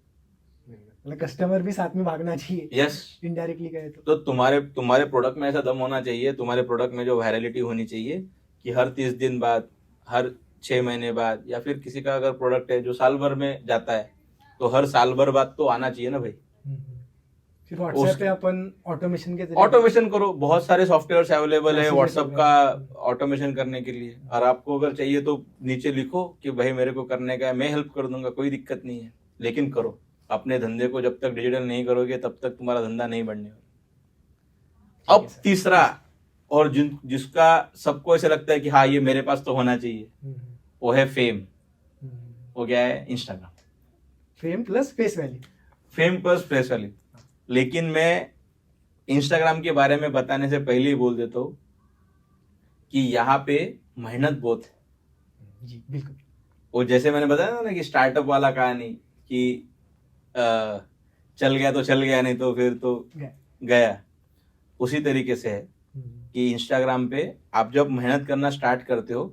मतलब कस्टमर भी साथ में भागना चाहिए। यस, इनडायरेक्टली कहे तो तुम्हारे प्रोडक्ट में ऐसा दम होना चाहिए, तुम्हारे प्रोडक्ट में जो वायरलिटी होनी चाहिए कि हर 30 दिन बाद, हर 6 महीने बाद, या फिर किसी का अगर प्रोडक्ट है जो साल भर में जाता है तो हर साल भर बाद तो आना चाहिए ना भाई। फिर व्हाट्सएप पे अपन ऑटोमेशन के जरिए ऑटोमेशन करो, बहुत सारे सॉफ्टवेयर्स अवेलेबल है Messages व्हाट्सएप हो का गए। ऑटोमेशन करने के लिए। और आपको अगर चाहिए तो नीचे लिखो कि भाई मेरे को करने का है, मैं हेल्प कर दूंगा, कोई दिक्कत नहीं है, लेकिन करो। अपने धंधे को जब तक डिजिटल नहीं करोगे तब तक तुम्हारा धंधा नहीं बढ़ने वाला। अब तीसरा, और जिसका सबको ऐसा लगता है कि हाँ ये मेरे पास तो होना चाहिए, वो है फेम। वो क्या है? Instagram. Fame plus face value. Fame plus face value. लेकिन मैं इंस्टाग्राम के बारे में बताने से पहले ही बोल देता हूँ कि यहाँ पे मेहनत बहुत है। जी बिल्कुल। और जैसे मैंने बताया ना कि स्टार्टअप वाला कहानी, कि चल गया तो चल गया, नहीं तो फिर तो गया। उसी तरीके से है कि इंस्टाग्राम पे आप जब मेहनत करना स्टार्ट करते हो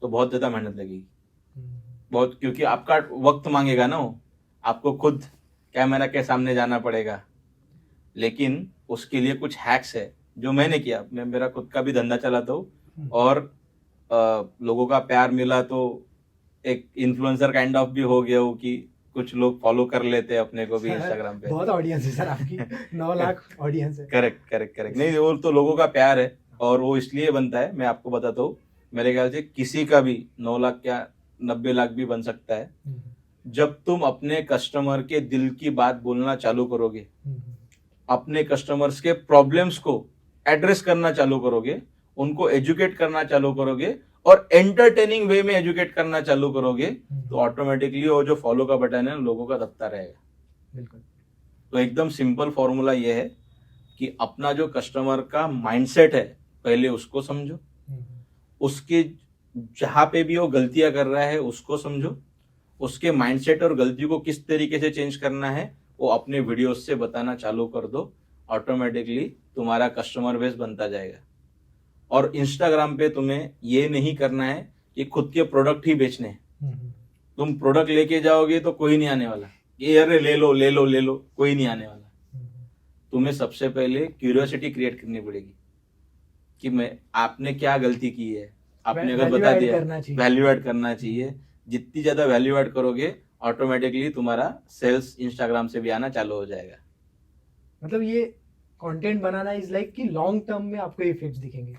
तो बहुत ज़्यादा मेहनत लगेगी, बहुत, क्योंकि आपका वक्त मांगेगा ना वो, आपको खुद कैमरा के सामने जाना पड़ेगा। लेकिन उसके लिए कुछ हैक्स है जो मैंने किया। मैं मेरा खुद का भी धंधा चलाता हूँ और लोगों का प्यार मिला तो एक इन्फ्लुएंसर काइंड ऑफ भी हो गया हूँ कि कुछ लोग फॉलो कर लेते हैं अपने को भी इंस्टाग्राम पे। बहुत ऑडियंस है सर आपकी, 9 लाख ऑडियंस है। करेक्ट। नहीं, वो तो लोगों का प्यार है और वो इसलिए बनता है। मैं आपको बताता हूँ, मेरे ख्याल से किसी का भी 9 लाख क्या 90 लाख भी बन सकता है जब तुम अपने कस्टमर के दिल की बात बोलना चालू करोगे, अपने कस्टमर्स के प्रॉब्लम्स को एड्रेस करना चालू करोगे, उनको एजुकेट करना चालू करोगे और एंटरटेनिंग वे में एजुकेट करना चालू करोगे, तो ऑटोमेटिकली वो जो फॉलो का बटन है लोगों का दबता रहेगा। बिल्कुल। तो एकदम सिंपल फॉर्मूला ये है कि अपना जो कस्टमर का माइंडसेट है पहले उसको समझो, उसके जहां पे भी वो गलतियां कर रहा है उसको समझो, उसके माइंडसेट और गलती को किस तरीके से चेंज करना है वो अपने वीडियोस से बताना चालू कर दो। ऑटोमेटिकली तुम्हारा कस्टमर बेस बनता जाएगा। और इंस्टाग्राम पे तुम्हें ये नहीं करना है कि खुद के प्रोडक्ट ही बेचने हैं। तुम प्रोडक्ट लेके जाओगे तो कोई नहीं आने वाला, ये अरे ले लो, कोई नहीं आने वाला। तुम्हें सबसे पहले क्यूरियोसिटी क्रिएट करनी पड़ेगी कि मैं आपने क्या गलती की है, आपने अगर बता दिया, वैल्यू ऐड करना चाहिए। जितनी ज्यादा वैल्यू ऐड करोगे ऑटोमेटिकली तुम्हारा सेल्स इंस्टाग्राम से भी आना चालू हो जाएगा। मतलब ये कंटेंट बनाना इज लाइक कि लॉन्ग टर्म में आपको इफेक्ट्स दिखेंगे।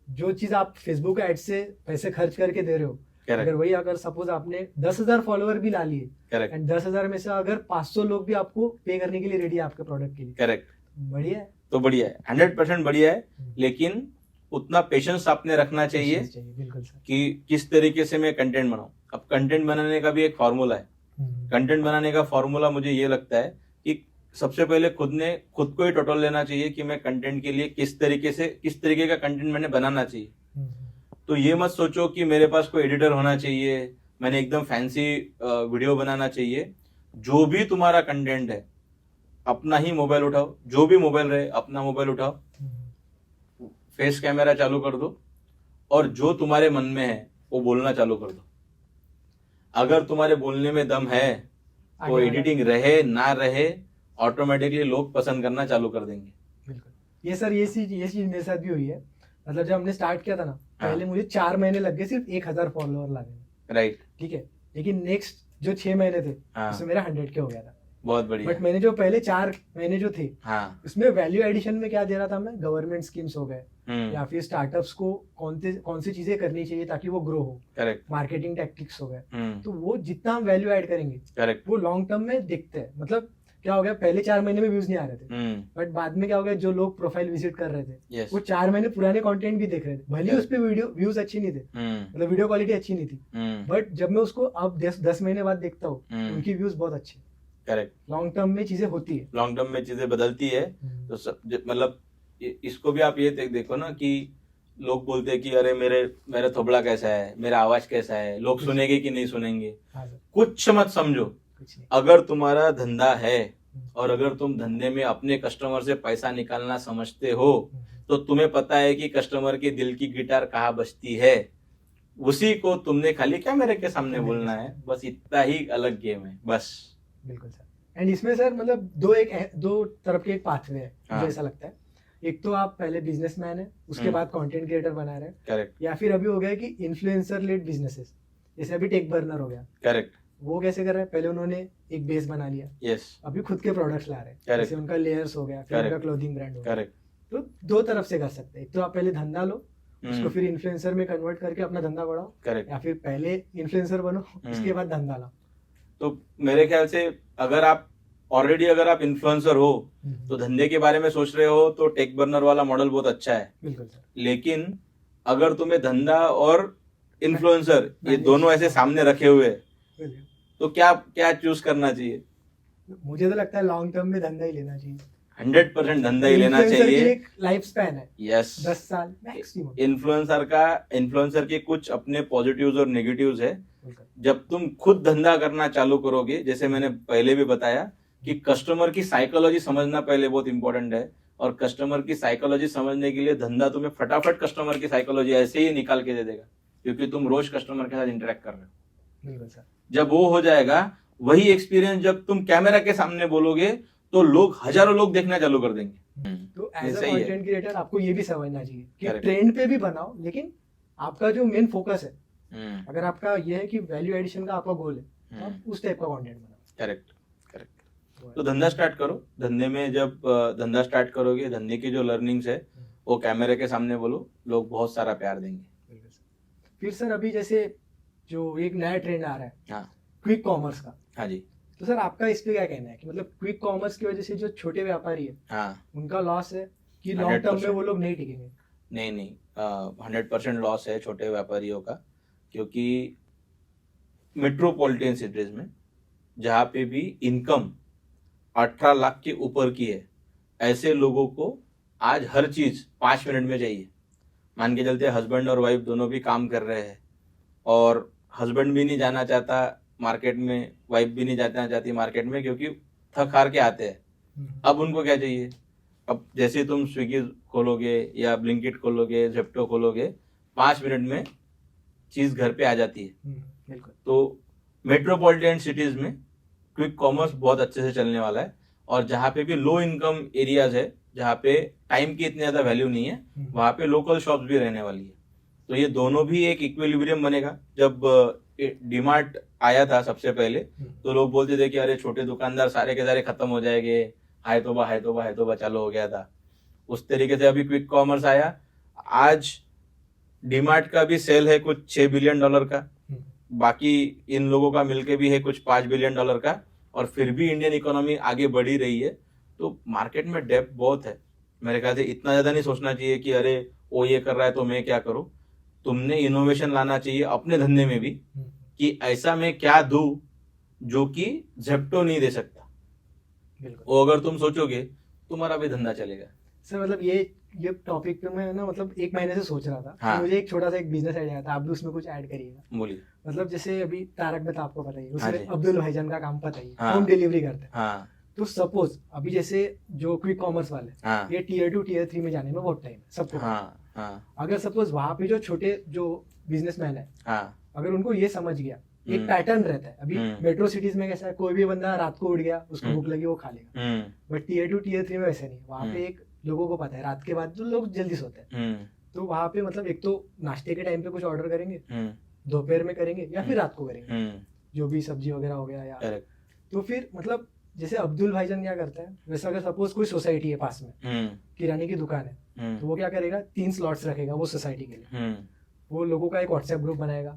जो चीज आप फेसबुक एड से पैसे खर्च करके दे रहे हो, अगर वही अगर सपोज आपने 10,000 फॉलोअर भी ला लिए एंड 10,000 में से अगर 500 लोग भी आपको पे करने के लिए रेडी है आपके प्रोडक्ट के लिए, करेक्ट, बढ़िया है। तो बढ़िया है, 100% बढ़िया है। लेकिन उतना पेशेंस आपने रखना चाहिए बिल्कुल सर। कि किस तरीके से मैं कंटेंट बनाऊं। अब कंटेंट बनाने का भी एक फॉर्मूला है। कंटेंट बनाने का फॉर्मूला मुझे ये लगता है कि सबसे पहले खुद को ही टोटल लेना चाहिए कि मैं कंटेंट के लिए किस तरीके का कंटेंट मैंने बनाना चाहिए। तो ये मत सोचो कि मेरे पास कोई एडिटर होना चाहिए, मैंने एकदम फैंसी वीडियो बनाना चाहिए। जो भी तुम्हारा कंटेंट है अपना ही मोबाइल उठाओ, जो भी मोबाइल रहे अपना मोबाइल उठाओ, फेस कैमरा चालू कर दो और जो तुम्हारे मन में है वो बोलना चालू कर दो। अगर तुम्हारे बोलने में दम है तो एडिटिंग रहे ना रहे ऑटोमेटिकली लोग पसंद करना चालू कर देंगे। बिल्कुल। ये सर ये चीज मेरे साथ भी हुई है। मतलब जब हमने स्टार्ट किया था ना, पहले मुझे 4 महीने लग गए सिर्फ 1,000 फॉलोअर लाने में। राइट, ठीक है। लेकिन नेक्स्ट जो 6 महीने थे उसमें मेरा 100K हो गया था। बहुत बढ़िया। बट मैंने जो पहले 4 महीने जो थे उसमें वैल्यू एडिशन में क्या दे रहा था मैं, गवर्नमेंट स्कीम्स हो गए या फिर स्टार्टअप्स को कौन सी चीजें करनी चाहिए ताकि वो ग्रो हो, करेक्ट, मार्केटिंग टैक्टिक्स हो गए। तो वो जितना हम वैल्यू ऐड करेंगे करेक्ट वो लॉन्ग टर्म में दिखते हैं। मतलब क्या हो गया, पहले 4 महीने में व्यूज नहीं आ रहे थे, बट बाद में क्या हो गया, जो लोग प्रोफाइल विजिट कर रहे थे वो 4 महीने पुराने कंटेंट भी देख रहे थे, भले उस पे वीडियो व्यूज अच्छी नहीं थे, मतलब वीडियो क्वालिटी अच्छी नहीं थी, बट जब मैं उसको अब 10 महीने बाद देखता हूँ उनकी व्यूज बहुत अच्छी। करेक्ट, लॉन्ग टर्म में चीजें होती है, लॉन्ग टर्म में चीजें बदलती है। तो मतलब इसको भी आप ये देखो ना कि लोग बोलते हैं कि अरे मेरा थोबड़ा कैसा है, मेरा आवाज कैसा है, लोग सुनेंगे कि नहीं सुनेंगे। कुछ मत समझो, अगर तुम्हारा धंधा है और अगर तुम धंधे में अपने कस्टमर से पैसा निकालना समझते हो तो तुम्हें पता है कि कस्टमर के दिल की गिटार कहाँ बजती है, उसी को तुमने खाली कैमरे के सामने बोलना है, बस इतना ही अलग गेम है बस। बिल्कुल सर। एंड इसमें सर मतलब दो तरफ के एक पाथवे है, मुझे ऐसा लगता है। एक तो आप पहले बिजनेसमैन है, उसके बाद कंटेंट क्रिएटर बना रहे हैं, करेक्ट, या फिर अभी हो गया कि इन्फ्लुएंसर लेड बिजनेसेस, जैसे अभी टेक बर्नर हो गया, करेक्ट। वो कैसे कर रहे हैं, पहले उन्होंने एक बेस बना लिया, यस, अभी खुद के प्रोडक्ट्स ला रहे हैं, जैसे उनका लेयर्स हो गया, फिर उनका क्लोथिंग ब्रांड हो गया। करेक्ट। तो दो तरफ से कर सकते हैं, एक तो आप पहले धंधा लो, उसको फिर इन्फ्लुएंसर में कन्वर्ट करके अपना धंधा बढ़ाओ, करेक्ट, या फिर पहले इन्फ्लुएंसर बनो उसके बाद धंधा लाओ। तो मेरे ख्याल से अगर आप इन्फ्लुएंसर हो तो धंधे के बारे में सोच रहे हो तो टेक बर्नर वाला मॉडल बहुत अच्छा है। बिल्कुल सर। लेकिन अगर तुम्हें धंधा और इन्फ्लुएंसर ये दोनों ऐसे सामने रखे हुए तो क्या चूज करना चाहिए? मुझे तो लगता है लॉन्ग टर्म में धंधा ही लेना चाहिए। 100% धंधा ही लेना चाहिए। लाइफ स्पैन है, यस, 10 साल मैक्सिमम। इन्फ्लुएंसर के कुछ अपने पॉजिटिव्स और नेगेटिव्स है। बिल्कुल। जब तुम खुद धंधा करना चालू करोगे, जैसे मैंने पहले भी बताया कि कस्टमर की साइकोलॉजी समझना पहले बहुत इंपॉर्टेंट है, और कस्टमर की साइकोलॉजी समझने के लिए धंधा तुम्हें फटाफट कस्टमर की साइकोलॉजी ऐसे ही निकाल के दे देगा, क्योंकि तुम रोज कस्टमर के साथ इंटरेक्ट कर रहे हो। बिल्कुल सर। जब वो हो जाएगा, वही एक्सपीरियंस जब तुम कैमरा के सामने बोलोगे तो लोग, हजारों लोग देखना चालू कर देंगे। तो एज अ सही है। कंटेंट क्रिएटर आपको ये भी समझना चाहिए कि Correct. ट्रेंड पे भी बनाओ, लेकिन आपका जो मेन फोकस है, हम्म, अगर आपका ये है कि वैल्यू एडिशन का आपका गोल है, तो हम्म, आप उस टाइप का कंटेंट बनाओ। Correct correct. तो धंधा स्टार्ट करो। धंधे में जब धंधा स्टार्ट करोगे, धंधे की जो लर्निंग्स है वो कैमरे के सामने बोलो, लोग बहुत सारा प्यार देंगे। बिल्कुल सर। फिर सर अभी जैसे जो एक नया ट्रेंड आ रहा है हाँ क्विक कॉमर्स का, हाँ जी, तो सर आपका इस पे क्या कहना है कि मतलब क्विक कॉमर्स की वजह से जो छोटे व्यापारी है हाँ। उनका लॉस है कि लॉन्ग टर्म में 100%। वो लोग नहीं टिकेंगे? नहीं, 100% लॉस है छोटे व्यापारियों का, क्योंकि मेट्रोपॉलिटन सिटीज में जहाँ पे भी इनकम 18 लाख के ऊपर की है, ऐसे लोगों को आज हर चीज 5 मिनट में चाहिए। मान के चलते हस्बैंड और वाइफ दोनों भी काम कर रहे हैं, और हस्बैंड भी नहीं जाना चाहता मार्केट में, वाइफ भी नहीं जाना चाहती मार्केट में, क्योंकि थक हार के आते हैं। अब उनको क्या चाहिए? अब जैसे तुम स्विगी खोलोगे या ब्लिंकिट खोलोगे, जेप्टो खोलोगे, 5 मिनट में चीज घर पे आ जाती है। बिल्कुल। तो मेट्रोपॉलिटन सिटीज में क्विक कॉमर्स बहुत अच्छे से चलने वाला है, और जहाँ पे भी लो इनकम एरियाज है, जहाँ पे टाइम की इतनी ज्यादा वैल्यू नहीं है, वहाँ पे लोकल शॉप्स भी रहने वाली है। तो ये दोनों भी एक इक्विलिब्रियम बनेगा। जब डीमार्ट आया था सबसे पहले, तो लोग बोलते थे कि अरे छोटे दुकानदार सारे के सारे खत्म हो जाएंगे, हाय तौबा हाय तौबा हाय तौबा चालू हो गया था। उस तरीके से अभी क्विक कॉमर्स आया। आज डीमार्ट का भी सेल है कुछ $6 बिलियन का, बाकी इन लोगों का मिलके भी है कुछ $5 बिलियन का, और फिर भी इंडियन इकोनॉमी आगे बढ़ ही रही है। तो मार्केट में डेप्थ बहुत है। मेरे ख्याल से इतना ज्यादा नहीं सोचना चाहिए कि अरे वो ये कर रहा है तो मैं क्या करूं। तुमने इनोवेशन लाना चाहिए अपने धंधे में भी, कि ऐसा मैं क्या दूं जो कि जेप्टो नहीं दे सकता। बिल्कुल वो अगर तुम सोचोगे, तुम्हारा भी धंधा चलेगा। सर। मतलब ये टॉपिक पे मैं ना मतलब 1 महीने से सोच रहा था। हाँ। तो मुझे एक छोटा सा एक बिजनेस आइडिया था, आप भी उसमें कुछ ऐड करिएगा। बोलिए। मतलब जैसे अभी तारक मेहता आपको पता ही है, हाँ उसमें जी। अब्दुल भाईजान का काम पता ही है, हाँ। होम डिलीवरी करते हैं। हाँ तो सपोज अभी जैसे जो क्विक कॉमर्स वाले हाँ ये टीयर 2 टीयर 3 में जाने में बहुत टाइम है सबको। हाँ हाँ अगर सपोज वहां पे जो छोटे जो बिजनेसमैन है, हाँ अगर उनको ये समझ गया, एक हम्म। पैटर्न रहता है। अभी हम्म। मेट्रो सिटीज में कैसा है, कोई भी बंदा रात को उठ गया, उसको हम्म। भूख लगी वो खा लेगा। हम्म बट टीयर 2 टीयर 3 में वैसे नहीं। वहाँ पे एक लोगों को पता है रात के बाद जो लोग जल्दी सोते हैं, हम्म तो वहाँ पे मतलब एक तो नाश्ते के टाइम पे कुछ ऑर्डर करेंगे, हम्म दोपहर में करेंगे या फिर रात को करेंगे, हम्म जो भी सब्जी वगैरह हो गया या। करेक्ट। तो फिर मतलब जैसे अब्दुल भाईजान क्या करता है, वैसे अगर सपोज कोई सोसाइटी है पास में, किराने की दुकान है, तो वो क्या करेगा, 3 स्लॉट्स रखेगा वो सोसाइटी के लिए। वो लोगों का एक व्हाट्सएप ग्रुप बनाएगा।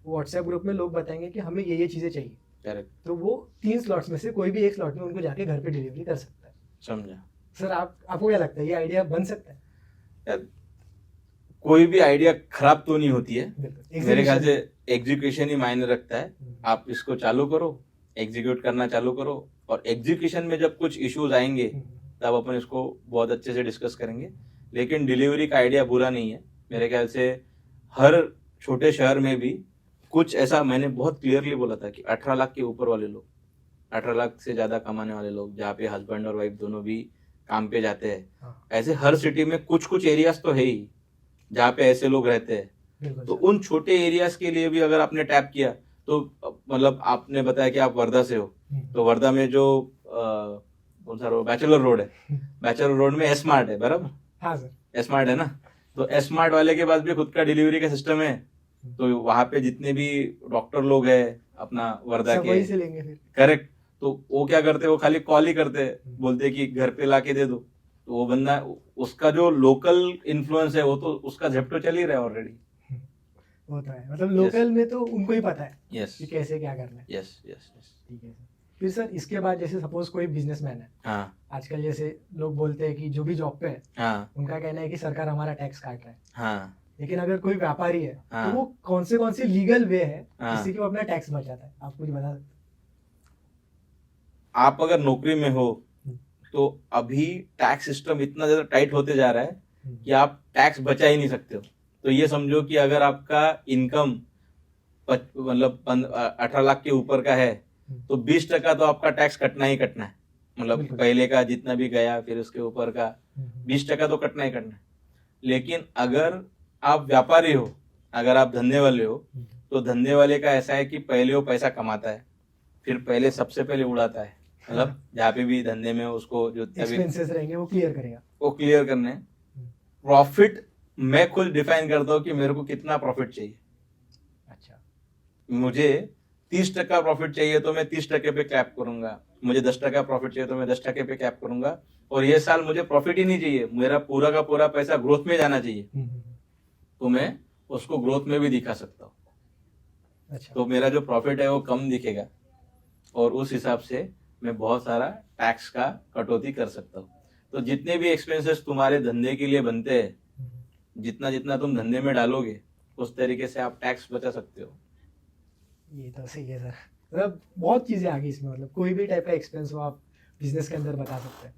वो व्हाट्सएप ग्रुप में लोग बताएंगे कि हमें ये चीजें चाहिए, करेक्ट। तो वो 3 स्लॉट्स में से कोई भी एक स्लॉट में उनको जाके घर पे डिलीवरी कर सकता है। समझा। सर आपको क्या लगता है, ये आइडिया बन सकता है? यार, कोई भी आइडिया खराब तो नहीं होती है। बिल्कुल। मेरे ख्याल से एग्जीक्यूशन ही मायने रखता है। आप इसको चालू करो, एग्जीक्यूट करना चालू करो, और एग्जीक्यूशन में जब कुछ इश्यूज आएंगे तब अपन इसको बहुत अच्छे से डिस्कस करेंगे। लेकिन डिलीवरी का आइडिया बुरा नहीं है। मेरे ख्याल से हर छोटे शहर में भी कुछ ऐसा, मैंने बहुत क्लियरली बोला था कि 18 लाख के ऊपर वाले लोग, 18 लाख से ज्यादा कमाने वाले लोग, जहाँ पे हस्बैंड और वाइफ दोनों भी काम पे जाते हैं, ऐसे हर सिटी में कुछ कुछ एरियाज तो है ही जहाँ पे ऐसे लोग रहते हैं। तो उन छोटे एरियाज के लिए भी अगर आपने टैप किया, तो मतलब आपने बताया कि आप वर्धा से हो, तो वर्धा में जो कौन सा रोड, बैचलर रोड है, बैचलर रोड में एस्मार्ट है, बराबर? हाँ सर। एस्मार्ट है ना, तो एस्मार्ट वाले के पास भी खुद का डिलीवरी का सिस्टम है। तो वहां पे जितने भी डॉक्टर लोग हैं अपना वर्धा सब के, वहीं से लेंगे फिर। करेक्ट। तो वो क्या करते हैं, वो खाली कॉल ही करते हैं, बोलते हैं कि घर पे लाके दे दो। तो वो बंदा, उसका जो लोकल इन्फ्लुएंस है, वो तो उसका झेप्टो चल ही रहा है ऑलरेडी। होता है, मतलब लोकल में तो उनको ही पता है यस कि कैसे क्या करना है। Yes yes yes. ठीक है सर। फिर सर इसके बाद जैसे सपोज कोई बिजनेसमैन है, हाँ आजकल जैसे लोग बोलते हैं कि जो भी जॉब पे है हाँ उनका कहना है कि सरकार हमारा टैक्स काट रहा है। हाँ लेकिन अगर कोई व्यापारी है हाँ। तो वो कौन से लीगल वे है हाँ। जिससे कि वो अपना टैक्स बचाता है, आप कुछ बता सकते हैं? आप अगर नौकरी में हो तो अभी टैक्स सिस्टम इतना ज्यादा टाइट होते जा रहा है कि आप टैक्स बचा ही नहीं सकते हो। तो ये समझो कि अगर आपका इनकम मतलब 18 लाख के ऊपर का है तो 20% तो आपका टैक्स कटना ही कटना है। मतलब बिल्कुल। पहले का जितना भी गया फिर उसके ऊपर का 20% तो कटना ही कटना है। लेकिन अगर आप व्यापारी हो, अगर आप धंधे वाले हो, तो धंधे वाले का ऐसा है कि पहले वो पैसा कमाता है, फिर पहले सबसे पहले उड़ाता है। मतलब जहाँ पे भी धंधे में उसको जो एक्सपेंसेस रहेंगे वो क्लियर करेगा। वो क्लियर करने हैं। प्रॉफिट मैं खुद डिफाइन करता हूँ कि मेरे को कितना प्रॉफिट चाहिए। अच्छा, मुझे 30% प्रॉफिट चाहिए तो मैं 30% पे कैप करूंगा, मुझे 10% प्रॉफिट चाहिए तो मैं 10% पे कैप करूंगा। और ये साल मुझे प्रॉफिट ही नहीं चाहिए, मेरा पूरा का पूरा पैसा ग्रोथ में जाना चाहिए, तो मैं उसको ग्रोथ में भी दिखा सकता हूँ। अच्छा, तो मेरा जो प्रॉफिट है वो कम दिखेगा और उस हिसाब से मैं बहुत सारा टैक्स का कटौती कर सकता हूँ। तो जितने भी एक्सपेंसेस तुम्हारे धंधे के लिए बनते हैं, जितना जितना तुम धंधे में डालोगे उस तरीके से आप टैक्स बचा सकते हो। ये तो सही है सर। मतलब बहुत चीजें आ गई इसमें, मतलब कोई भी टाइप का एक्सपेंस हो आप बिजनेस के अंदर बता सकते हैं।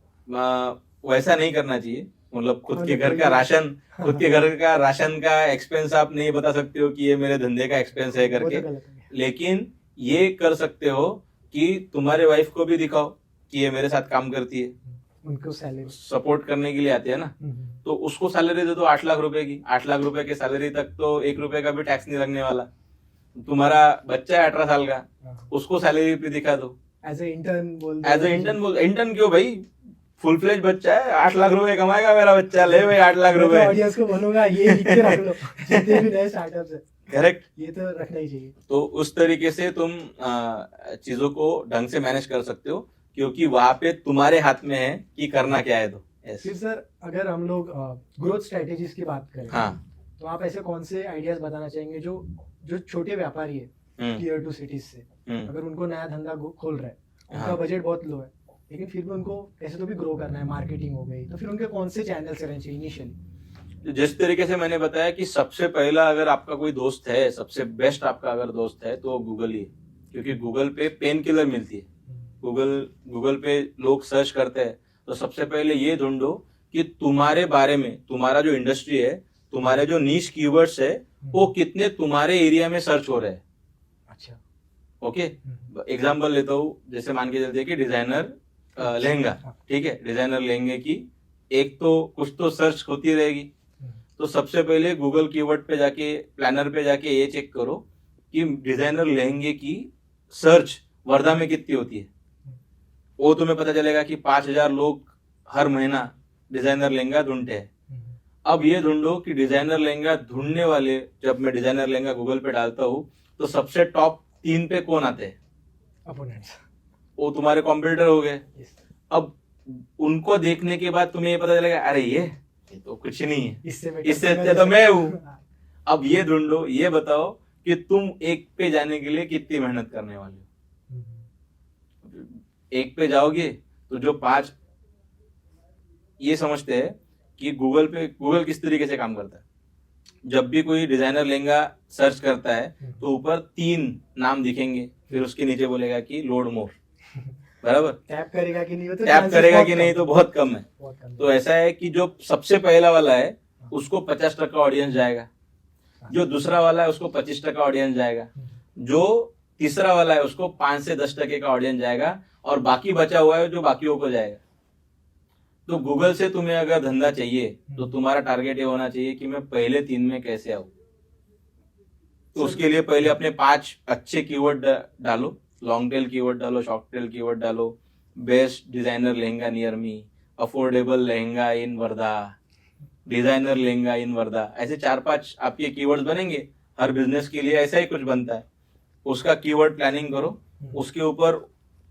वैसा नहीं करना चाहिए। मतलब खुद के घर कोई का भी- राशन, खुद के घर का राशन का एक्सपेंस आप नहीं बता सकते हो कि ये मेरे धंधे का एक्सपेंस है वो तो करके। गलत हो गया। लेकिन ये कर सकते हो कि तुम्हारे वाइफ को भी दिखाओ कि ये मेरे साथ काम करती है, उनको सैलरी। सपोर्ट करने के लिए आती है ना, तो उसको सैलरी दे दो 8 लाख रुपए की। 8 लाख रुपए की सैलरी तक तो 1 रुपए का भी टैक्स नहीं लगने वाला। तुम्हारा बच्चा है 18 साल का, उसको सैलरी पे दिखा दो एज ए इंटर्न बोल दो। As a intern. बोल इंटर्न क्यों भाई, फुल फ्लेज बच्चा है, 8 लाख रुपए कमाएगा मेरा बच्चा, ले भाई 8 लाख रुपए। ऑडियंस को बोलूंगा ये लिख के रख लो जितने भी नए स्टार्टअप्स है, करेक्ट। ये तो रखना ही चाहिए। तो उस तरीके से तुम चीजों को ढंग से मैनेज कर सकते हो, क्योंकि वहां पे तुम्हारे हाथ में है कि करना क्या है। तो फिर सर अगर हम लोग ग्रोथ स्ट्रेटेजीज की बात करें, हाँ। तो आप ऐसे कौन से आइडियाज बताना चाहेंगे जो जो छोटे व्यापारी है टियर 2 सिटीज से, अगर उनको नया धंधा खोल रहा है, उनका हाँ। बजट बहुत लो है, लेकिन फिर भी उनको कैसे तो भी ग्रो करना है, मार्केटिंग हो गई, तो फिर उनके कौन से चैनल्स रहने चाहिए इनिशियली? जिस तरीके से मैंने बताया कि सबसे पहला अगर आपका कोई दोस्त है, सबसे बेस्ट आपका अगर दोस्त है तो गूगल ही है, क्योंकि गूगल पे पेन किलर मिलती है। गूगल पे लोग सर्च करते हैं, तो सबसे पहले ये ढूंढो कि तुम्हारे बारे में, तुम्हारा जो इंडस्ट्री है, तुम्हारे जो नीश कीवर्ड्स है, वो कितने तुम्हारे एरिया में सर्च हो रहे हैं। अच्छा, ओके, एग्जाम्पल लेता हूँ, जैसे मान के चलते हैं कि डिजाइनर लहंगा, ठीक है, डिजाइनर लहंगे की एक तो कुछ तो सर्च होती रहेगी। तो सबसे पहले गूगल कीवर्ड पे जाके, प्लानर पे जाके ये चेक करो कि डिजाइनर लहंगे की सर्च वर्धा में कितनी होती है। वो तुम्हें पता चलेगा कि 5,000 लोग हर महीना डिजाइनर लहंगा ढूंढते हैं। अब ये ढूंढो कि डिजाइनर लहंगा ढूंढने वाले, जब मैं डिजाइनर लहंगा गूगल पे डालता हूँ तो सबसे टॉप 3 पे कौन आते हैं? अपोनेंट्स। वो तुम्हारे कॉम्पिटिटर हो गए। अब उनको देखने के बाद तुम्हें ये पता चलेगा, अरे ये तो कुछ नहीं है, इससे अच्छा तो मैं हूँ। अब ये ढूंढो, ये बताओ कि तुम एक पे जाने के लिए कितनी मेहनत करने वाले हो। एक पे जाओगे तो जो 5, ये समझते हैं कि गूगल किस तरीके से काम करता है। जब भी कोई डिजाइनर लहंगा सर्च करता है तो ऊपर 3 नाम दिखेंगे, फिर उसके नीचे बोलेगा कि लोड मोर, बराबर। टैप करेगा कि नहीं, टैप करेगा कि नहीं तो बहुत कम है। तो ऐसा है कि जो सबसे पहला वाला है उसको 50% ऑडियंस जाएगा, जो दूसरा वाला है उसको 25% ऑडियंस जाएगा, जो तीसरा वाला है उसको 5 से 10% का ऑडियंस जाएगा, और बाकी बचा हुआ है जो बाकियों को जाएगा। तो गूगल से तुम्हें अगर धंधा चाहिए तो तुम्हारा टारगेट ये होना चाहिए कि मैं पहले 3 में कैसे आऊं। तो उसके लिए पहले अपने 5 अच्छे कीवर्ड डालो, लॉन्ग टेल कीवर्ड डालो, शॉर्ट टेल कीवर्ड डालो, best designer lehenga near me, affordable lehenga in Wardha, designer lehenga in Wardha, ऐसे 4-5 आपके कीवर्ड्स बनेंगे। हर बिजनेस के लिए ऐसा ही कुछ बनता है। उसका कीवर्ड प्लानिंग करो, उसके ऊपर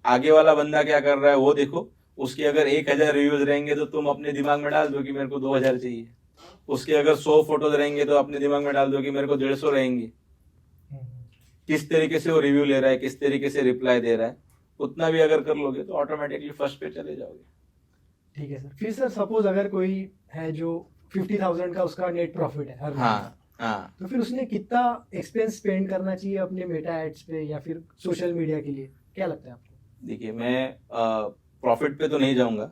आगे वाला बंदा क्या कर रहा है वो देखो। उसके अगर 1000 रिव्यूज रहेंगे तो तुम अपने दिमाग में डाल दो कि मेरे को 2000 चाहिए। उसके अगर 100 फोटोज रहेंगे तो अपने दिमाग में डाल दो कि मेरे को 150 रहेंगे। किस तरीके से वो रिव्यू ले रहा है, किस तरीके से रिप्लाई दे रहा है, उतना भी अगर कर लोगे तो ऑटोमेटिकली फर्स्ट पे चले जाओगे। ठीक है सर। फिर सर सपोज अगर कोई है जो 50,000 का उसका नेट प्रॉफिट है हर महीने, हाँ, तो फिर उसने कितना एक्सपेंस स्पेंड करना चाहिए अपने मेटा एड्स पे या फिर सोशल मीडिया के लिए, क्या लगता है आपको? देखिए, मैं प्रॉफिट पे तो नहीं जाऊंगा,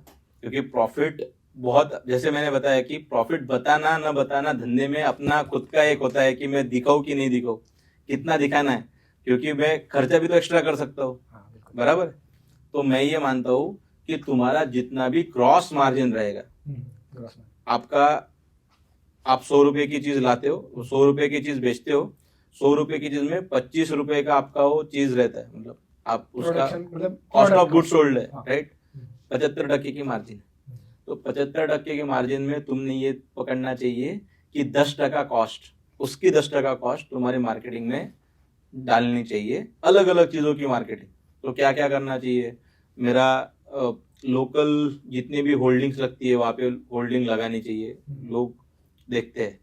क्योंकि प्रॉफिट बहुत, जैसे मैंने बताया कि प्रॉफिट बताना ना बताना धंधे में अपना खुद का एक होता है कि मैं दिखाऊं कि नहीं दिखाऊं। कितना दिखाना है, क्योंकि मैं खर्चा भी तो एक्स्ट्रा कर सकता हूँ, हाँ बिल्कुल। बराबर। तो मैं ये मानता हूँ कि तुम्हारा जितना भी क्रॉस मार्जिन रहेगा, ग्रॉस में आपका, आप 100 रुपए की चीज लाते हो, 100 रुपए की चीज बेचते हो, 100 रुपए की चीज में 25 रुपए का आपका वो चीज रहता है, मतलब आप उसका प्रोडक्शन मतलब cost of product good cost। Sold है, हाँ। राइट। 75% की मार्जिन। तो 75% के मार्जिन में तुमने ये पकड़ना चाहिए कि 10% कॉस्ट, उसकी 10% कॉस्ट तुम्हारी मार्केटिंग में डालनी चाहिए, अलग अलग चीजों की मार्केटिंग। तो क्या क्या करना चाहिए, मेरा लोकल जितनी भी होल्डिंग्स लगती है वहां पे होल्डिंग लगानी चाहिए, लोग देखते हैं,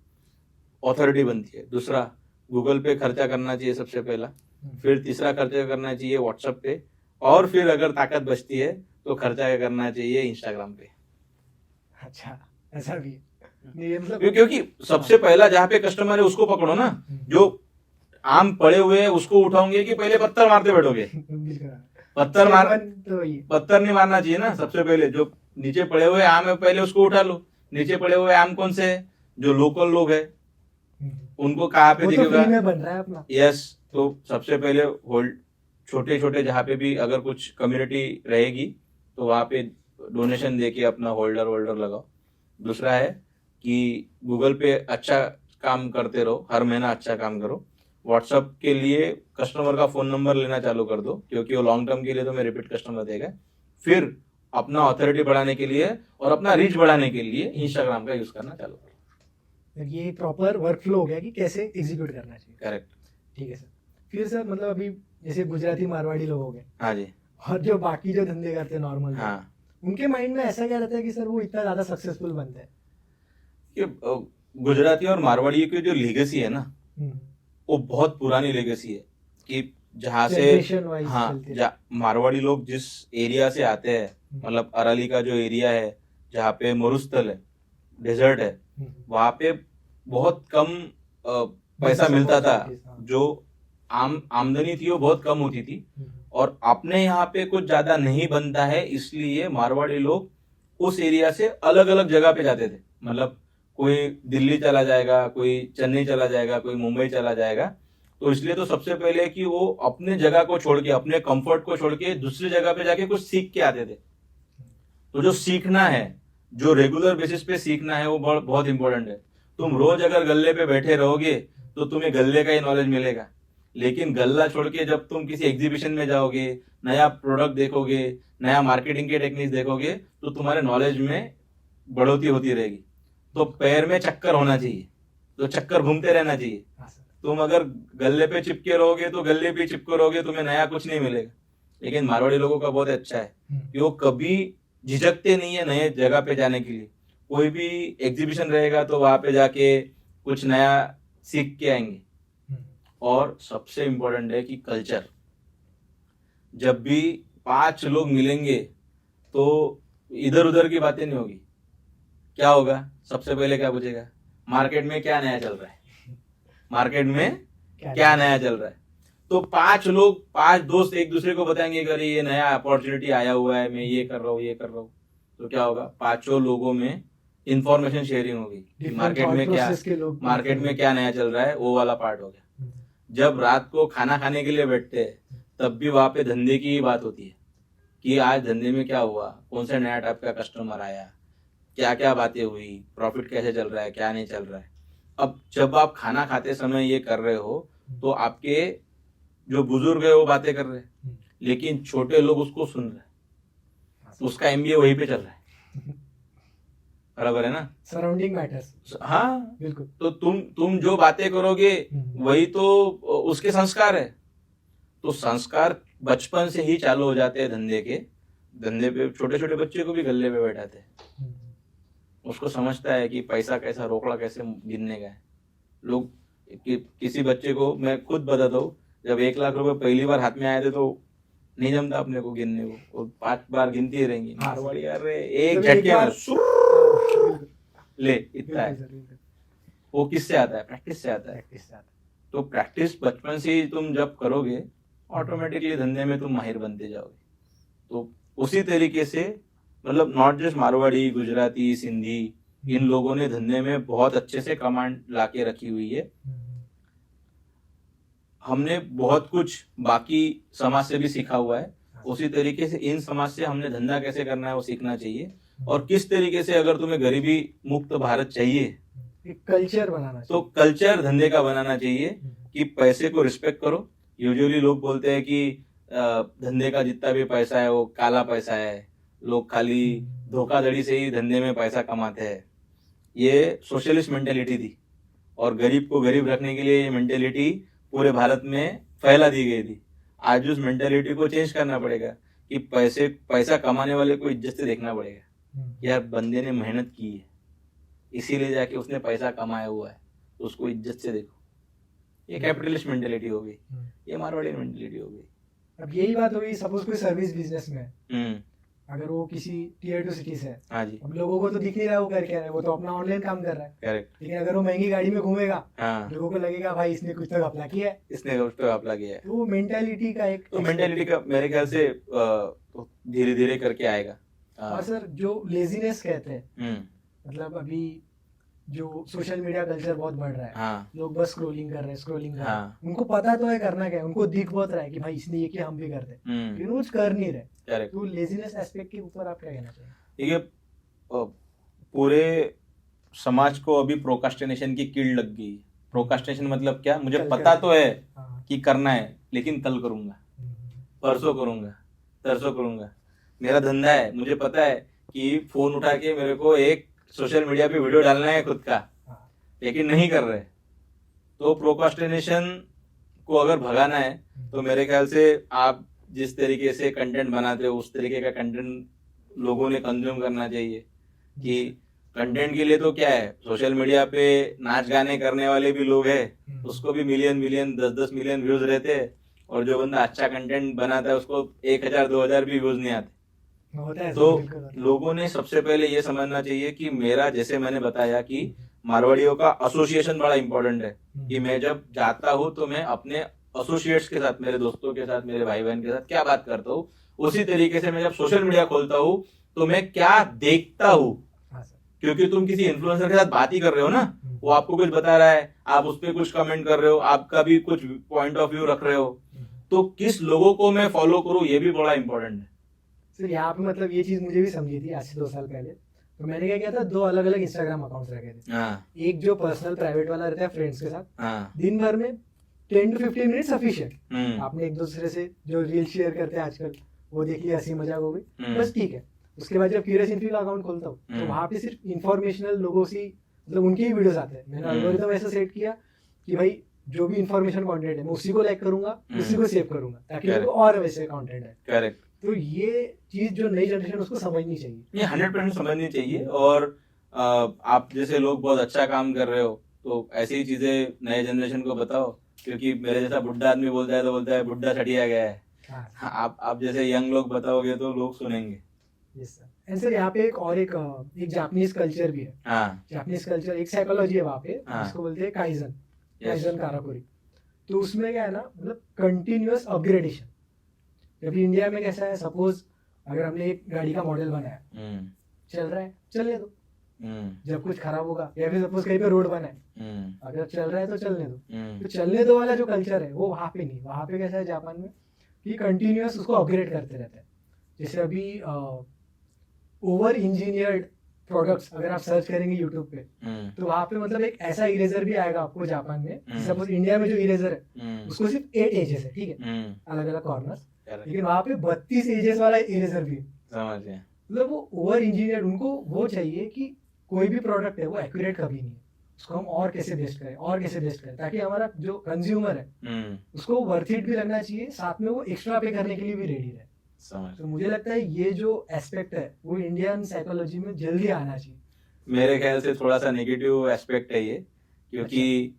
ऑथोरिटी बनती है। दूसरा, गूगल पे खर्चा करना चाहिए सबसे पहला, फिर तीसरा खर्चा करना चाहिए व्हाट्सएप पे, और फिर अगर ताकत बचती है तो खर्चा करना चाहिए इंस्टाग्राम पे। अच्छा, ऐसा भी है। नहीं, ये मतलब क्योंकि सबसे पहला जहाँ पे कस्टमर है उसको पकड़ो ना, जो आम पड़े हुए हैं उसको उठाओगे कि पहले पत्थर मारते बैठोगे, पत्थर मार, तो ये पत्थर नहीं मारना चाहिए ना, सबसे पहले जो नीचे पड़े हुए आम है पहले उसको उठा लो। नीचे पड़े हुए आम कौन से है, जो लोकल लोग है, उनको कहाँ पे वो तो दिखेगा, फ्री में बन रहा है अपना। यस। तो सबसे पहले होल्ड, छोटे छोटे जहाँ पे भी अगर कुछ कम्युनिटी रहेगी तो वहाँ पे डोनेशन देके अपना होल्डर वोल्डर लगाओ। दूसरा है कि गूगल पे अच्छा काम करते रहो, हर महीना अच्छा काम करो। व्हाट्सएप के लिए कस्टमर का फोन नंबर लेना चालू कर दो, क्योंकि वो लॉन्ग टर्म के लिए तुम्हें रिपीट कस्टमर देगा। फिर अपना ऑथोरिटी बढ़ाने के लिए और अपना रीच बढ़ाने के लिए इंस्टाग्राम का यूज करना चालू करो। ये प्रॉपर वर्कफ्लो हो गया कि कैसे एग्जीक्यूट करना चाहिए। करेक्ट। ठीक है सर। फिर सर मतलब अभी जैसे गुजराती मारवाड़ी लोग हो गए हाँ जी। और जो बाकी जो धंधे करते हैं नॉर्मल, हाँ, उनके माइंड में ऐसा क्या रहता है कि सर वो इतना ज्यादा सक्सेसफुल बनते हैं? कि गुजराती और मारवाड़ी की जो लेगेसी है ना, वो बहुत पुरानी लेगेसी है, कि जहाँ से, जनरेशन वाइज हाँ, चलती है। मारवाड़ी लोग जिस एरिया से आते हैं, मतलब अराली का जो एरिया है जहाँ पे मरुस्थल है, डेजर्ट है, वहाँ पे बहुत कम पैसा मिलता था, जो आमदनी थी वो बहुत कम होती थी, और अपने यहाँ पे कुछ ज्यादा नहीं बनता है, इसलिए मारवाड़ी लोग उस एरिया से अलग अलग जगह पे जाते थे। मतलब कोई दिल्ली चला जाएगा, कोई चेन्नई चला जाएगा, कोई मुंबई चला जाएगा। तो इसलिए तो सबसे पहले कि वो अपने जगह को छोड़ के, अपने कंफर्ट को छोड़ के दूसरी जगह पे जाके कुछ सीख के आते थे। तो जो सीखना है, जो रेगुलर बेसिस पे सीखना है, वो बहुत इंपॉर्टेंट है। तुम रोज अगर गल्ले पे बैठे रहोगे तो तुम्हें गल्ले का ही नॉलेज मिलेगा, लेकिन गल्ला छोड़ के जब तुम किसी एग्जीबिशन में जाओगे, नया प्रोडक्ट देखोगे, नया मार्केटिंग के टेक्निक्स देखोगे, तो तुम्हारे नॉलेज में बढ़ोतरी होती रहेगी। तो पैर में चक्कर होना चाहिए, तो चक्कर घूमते रहना चाहिए। तुम अगर गल्ले पे चिपके रहोगे तो गल्ले पे चिपके रहोगे, तुम्हें नया कुछ नहीं मिलेगा। लेकिन मारवाड़ी लोगों का बहुत अच्छा है कि वो कभी झिझकते नहीं है नए जगह पे जाने के लिए। कोई भी एग्जीबिशन रहेगा तो वहां पे जाके कुछ नया सीख के आएंगे। और सबसे इम्पोर्टेंट है कि कल्चर, जब भी 5 लोग मिलेंगे तो इधर उधर की बातें नहीं होगी। क्या होगा, सबसे पहले क्या पूछेगा, मार्केट में क्या नया चल रहा है, मार्केट में क्या नया चल रहा है। तो 5 लोग, 5 दोस्त एक दूसरे को बताएंगे कि अरे ये नया अपॉर्चुनिटी आया हुआ है, मैं ये कर रहा हूँ, ये कर रहा हूँ। तो क्या होगा, 5 लोगों में इंफॉर्मेशन शेयरिंग होगी, मार्केट में क्या नया चल रहा है, वो वाला पार्ट हो गया। जब रात को खाना खाने के लिए बैठते हैं तब भी वहां पे धंधे की ही बात होती है कि आज धंधे में क्या हुआ, कौन सा नया टाइप का कस्टमर आया, क्या क्या बातें हुई, प्रॉफिट कैसे चल रहा है, क्या नहीं चल रहा है। अब जब आप खाना खाते समय ये कर रहे हो तो आपके जो बुजुर्ग है वो बातें कर रहे हैं, लेकिन छोटे लोग उसको सुन रहे हैं, उसका एमबीए वहीं पे चल रहा है, बराबर है ना। Surrounding matters. हाँ बिल्कुल। तो तुम जो बातें करोगे वही तो उसके संस्कार है। तो संस्कार बचपन से ही चालू हो जाते हैं धंधे पे। छोटे छोटे बच्चे को भी गले पे बैठाते हैं, उसको समझता है कि पैसा कैसा, रोकड़ा कैसे गिनने का है। लोग किसी बच्चे को, मैं खुद बताता हूँ, जब 1 लाख रुपए पहली बार हाथ में आए थे तो नहीं जमता अपने को गिनने को, और 5 बार गिनती ही रहेंगी। मारवाड़ी अरे एक झटके में ले, इतना है। वो किससे आता है, प्रैक्टिस से आता है। तो प्रैक्टिस बचपन से ही तुम जब करोगे ऑटोमेटिकली धंधे में तुम माहिर बनते जाओगे। तो उसी तरीके से, मतलब नॉट जस्ट मारवाड़ी, गुजराती, सिंधी, इन लोगों ने धंधे में बहुत अच्छे से कमांड लाके रखी हुई है। हमने बहुत कुछ बाकी समाज से भी सीखा हुआ है, उसी तरीके से इन समाज से हमने धंधा कैसे करना है वो सीखना चाहिए। और किस तरीके से अगर तुम्हें गरीबी मुक्त भारत चाहिए एक कल्चर बनाना तो चाहिए। कल्चर धंधे का बनाना चाहिए कि पैसे को रिस्पेक्ट करो। यूजुअली लोग बोलते हैं कि धंधे का जितना भी पैसा है वो काला पैसा है, लोग खाली धोखाधड़ी से ही धंधे में पैसा कमाते हैं। ये सोशलिस्ट मेंटेलिटी थी और गरीब को गरीब रखने के लिए ये मेंटेलिटी पूरे भारत में फैला दी गई थी। आज उस मेंटेलिटी को चेंज करना पड़ेगा कि पैसा कमाने वाले को इज्जत से देखना पड़ेगा। यार बंदे ने मेहनत की है, इसीलिए जाके उसने पैसा कमाया हुआ है, तो उसको इज्जत से देखो। ये कैपिटलिस्ट मेंटेलिटी हो गई, ये मारवाड़ी मेंटेलिटी हो गई। अब यही बात होगी, सपोज कोई सर्विस बिजनेस में है, हम्म, अगर वो किसी टियर 2 सिटी से है, हाँ जी, अब लोगों को तो दिख नहीं रहा है वो कर क्या रहा है, वो तो अपना ऑनलाइन काम कर रहा है। करेक्ट, लेकिन अगर वो महंगी गाड़ी में घूमेगा, हाँ, लोगों को लगेगा भाई इसने कुछ तो घपला किया है। इसने उस पर घपला किया है। तो वो मेंटालिटी का एक तो मेंटेलिटी का मेरे ख्याल से धीरे धीरे करके आएगा। और सर जो लेजीनेस कहते हैं, हम्म, मतलब अभी जो सोशल मीडिया कल्चर बहुत बढ़ रहा है, हाँ, लोग बस स्क्रोलिंग कर रहे हैं, हाँ, उनको पता तो है करना क्या है, उनको दिख बहुत रहा है कि भाई इसने ये किया हम भी करते हैं, लेकिन वो कुछ कर नहीं रहे। करेक्ट। तो लेजीनेस एस्पेक्ट के ऊपर आप क्या कहना चाहिए? देखिए पूरे समाज को अभी प्रोकास्टिनेशन की कीड़ लग गई है। प्रोकास्टिनेशन मतलब क्या, मुझे कल पता तो है हाँ। कि करना है लेकिन कल करूंगा, परसों करूंगा, तरसों करूंगा। मेरा धंधा है, मुझे पता है कि फोन उठा के मेरे को एक सोशल मीडिया पे वीडियो डालना है खुद का, हाँ। लेकिन नहीं कर रहे। तो प्रोकास्टिनेशन को अगर भगाना है तो मेरे ख्याल से आप जिस तरीके से कंटेंट बनाते हो उस तरीके का कंटेंट लोगों ने कंज्यूम करना चाहिए। कि कंटेंट के लिए तो क्या है, सोशल मीडिया पे नाच गाने करने वाले भी लोग हैं, उसको भी मिलियन 10 मिलियन व्यूज रहते हैं, और जो बंदा अच्छा कंटेंट बनाता है उसको 1000 2000 भी व्यूज नहीं आते। होता है, तो बिल्कुल होता है। लोगों ने सबसे पहले ये समझना चाहिए कि मेरा, जैसे मैंने बताया कि मारवाड़ियों का एसोसिएशन बड़ा इंपॉर्टेंट है, कि मैं जब जाता हूँ तो मैं अपने एसोसिएट्स के साथ, मेरे दोस्तों के साथ, मेरे भाई बहन के साथ क्या बात करता हूँ, उसी तरीके से मैं जब सोशल मीडिया खोलता हूँ तो मैं क्या देखता हूँ। हाँ सर। क्योंकि तुम किसी इन्फ्लुएंसर के साथ बात ही कर रहे हो ना, वो आपको कुछ बता रहा है, आप उस पर कुछ कमेंट कर रहे हो, आपका भी कुछ पॉइंट ऑफ व्यू रख रहे हो, तो किस लोगों को मैं फॉलो करूँ ये भी बड़ा इंपॉर्टेंट है। सर यहाँ पे मतलब ये चीज मुझे भी समझी थी आज से 2 साल पहले। तो मैंने क्या किया था, 2 अलग अलग इंस्टाग्राम अकाउंट्स रखे थे। हाँ, एक जो पर्सनल प्राइवेट वाला रहता है फ्रेंड्स के साथ, हाँ, दिन भर में 10 to 15 मिनट सफिशिएंट, हम्म, आपने एक दूसरे से जो रील शेयर करते हैं आजकल वो देख लिया, हंसी मजाक हो गई, बस ठीक है। उसके बाद जब क्यूरियस इन्फी का अकाउंट खोलता हूँ तो वहाँ पे सिर्फ इंफॉर्मेशनल लोगों से, मतलब उनके ही वीडियोस आते हैं। मैंने एल्गोरिथम ऐसा सेट किया कि भाई जो भी इंफॉर्मेशन कंटेंट है मैं उसी को लाइक करूंगा, उसी को सेव करूंगा, ताकि मेरे को और वैसे कंटेंट है। करेक्ट। तो ये चीज जो नई जनरेशन उसको समझनी चाहिए। ये 100% समझनी चाहिए। और आप जैसे लोग बहुत अच्छा काम कर रहे हो तो ऐसी ही चीजें नए जनरेशन को बताओ, क्योंकि मेरे जैसा बुढ़ा आदमी बोलता है तो बोलता है बुढ़ा छटिया गया है। हाँ, आप जैसे यंग लोग बताओगे तो लोग सुनेंगे। Yes sir. एंड सर यहाँ पे एक जापानीज कल्चर भी है। हाँ, जापानीज कल्चर एक साइकोलॉजी है वहाँ पे, हाँ। जिसको बोलते हैं काइजन, यस, काइजन काराकोरी। तो उसमें क्या है ना, मतलब कंटिन्यूअस अपग्रेडेशन। अभी इंडिया में कैसा है, सपोज अगर हमने एक गाड़ी का मॉडल बनाया, चल रहा है चलने दो, जब कुछ खराब होगा, या फिर सपोज कहीं पे रोड बना है, अगर चल रहा है तो चलने दो। तो चलने दो वाला जो कल्चर है वो वहाँ पे नहीं। वहाँ पे कैसा है जापान में कि कंटिन्यूअस उसको अपग्रेड करते रहते हैं। जैसे अभी ओवर इंजीनियर्ड प्रोडक्ट्स अगर आप सर्च करेंगे यूट्यूब पे, तो वहाँ पे मतलब एक ऐसा इरेजर भी आएगा आपको जापान में। सपोज इंडिया में जो इरेजर है उसको सिर्फ 8 एजेस है, ठीक है, अलग अलग कॉर्नर्स, लेकिन वहाँ पे 32 एजेस वाला इरेजर भी है। समझ गए। मतलब वो ओवर इंजीनियर्ड, उनको वो चाहिए कि कोई भी प्रोडक्ट है वो एक्यूरेट कभी नहीं है, उसको हम और कैसे बेस्ट करें, और कैसे बेस्ट करें, ताकि हमारा जो कंज्यूमर है उसको वर्थ इट भी लगना चाहिए, साथ में वो एक्स्ट्रा पे करने के लिए भी रेडी रहे। समझ। तो मुझे लगता है ये जो एस्पेक्ट है वो इंडियन साइकोलॉजी में जल्दी आना चाहिए। मेरे ख्याल से थोड़ा सा नेगेटिव एस्पेक्ट है ये, क्योंकि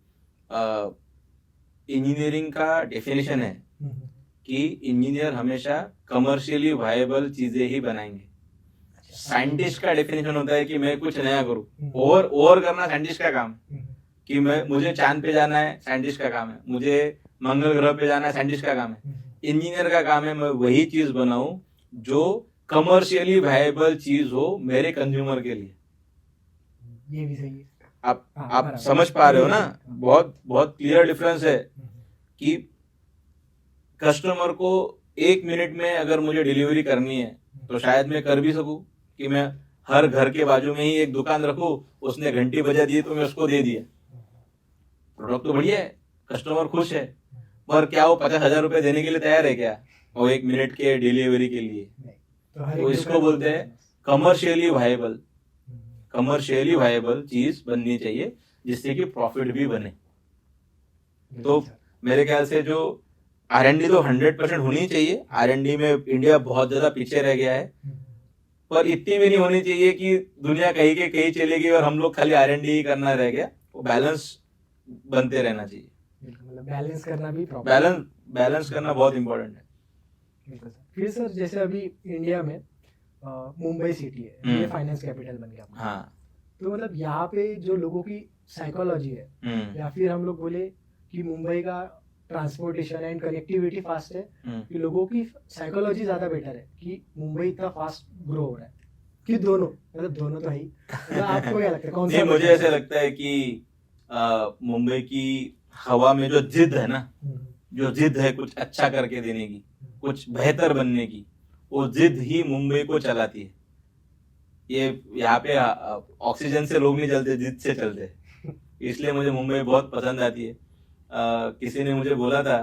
इंजीनियरिंग का डेफिनेशन है कि इंजीनियर हमेशा कमर्शियली वायबल चीजें ही बनाएंगे। साइंटिस्ट का डेफिनेशन होता है कि मैं कुछ नया करूं, ओवर करना साइंटिस्ट का काम, कि मुझे चांद पे जाना है, साइंटिस्ट का काम है, मुझे मंगल ग्रह पे जाना है, साइंटिस्ट का काम है। इंजीनियर का काम है मैं वही चीज बनाऊं जो कमर्शियली वायबल चीज हो मेरे कंज्यूमर के लिए। ये भी सही है। आप समझ पा रहे हो ना, बहुत बहुत क्लियर डिफरेंस है कि कस्टमर को 1 मिनट में अगर मुझे डिलीवरी करनी है तो शायद मैं कर भी सकूं कि मैं हर घर के बाजू में ही एक दुकान रखूं, उसने घंटी बजा दी तो मैं उसको दे दिया। प्रोडक्ट तो बढ़िया है, कस्टमर खुश है, पर क्या वो 50,000 रुपए देने के लिए तैयार है क्या वो 1 मिनट के डिलीवरी के लिए? तो हर तो एक इसको दुकान बोलते हैं कमर्शियली वायबल। कमर्शियली वायबल चीज बननी चाहिए जिससे कि प्रॉफिट भी बने। तो मेरे ख्याल से जो R&D तो 100% होनी चाहिए। R&D में इंडिया बहुत ज्यादा पीछे रह गया है, पर इतनी भी नहीं होनी चाहिए कि दुनिया कहीं के कहीं चली गई और हम लोग खाली R&D ही करना रह गया। वो बैलेंस बनते रहना चाहिए। मतलब बैलेंस करना भी प्रॉब्लम बैलेंस करना बहुत इंपॉर्टेंट है। बिल्कुल सर। फिर सर जैसे अभी इंडिया में मुंबई सिटी है, ये फाइनेंस कैपिटल बन गया अपना। हाँ। तो मतलब यहाँ पे जो लोगों की साइकोलॉजी है, या फिर हम लोग बोले कि मुंबई का ट्रांसपोर्टेशन एंड कनेक्टिविटी फास्ट है, कि लोगों की साइकोलॉजी ज्यादा बेटर है कि मुंबई इतना फास्ट ग्रो हो रहा है, कि दोनों, मतलब दोनों तो है ही। मतलब आपको क्या लगता है कौन सा? नहीं, मुझे ऐसा लगता है कि मुंबई की हवा में जो जिद है ना, जो जिद है कुछ अच्छा करके देने की, कुछ बेहतर बनने की, वो जिद ही मुंबई को चलाती है। ये यहाँ पे ऑक्सीजन से लोग नहीं चलते, जिद से चलते। इसलिए मुझे मुंबई बहुत पसंद आती है। किसी ने मुझे बोला था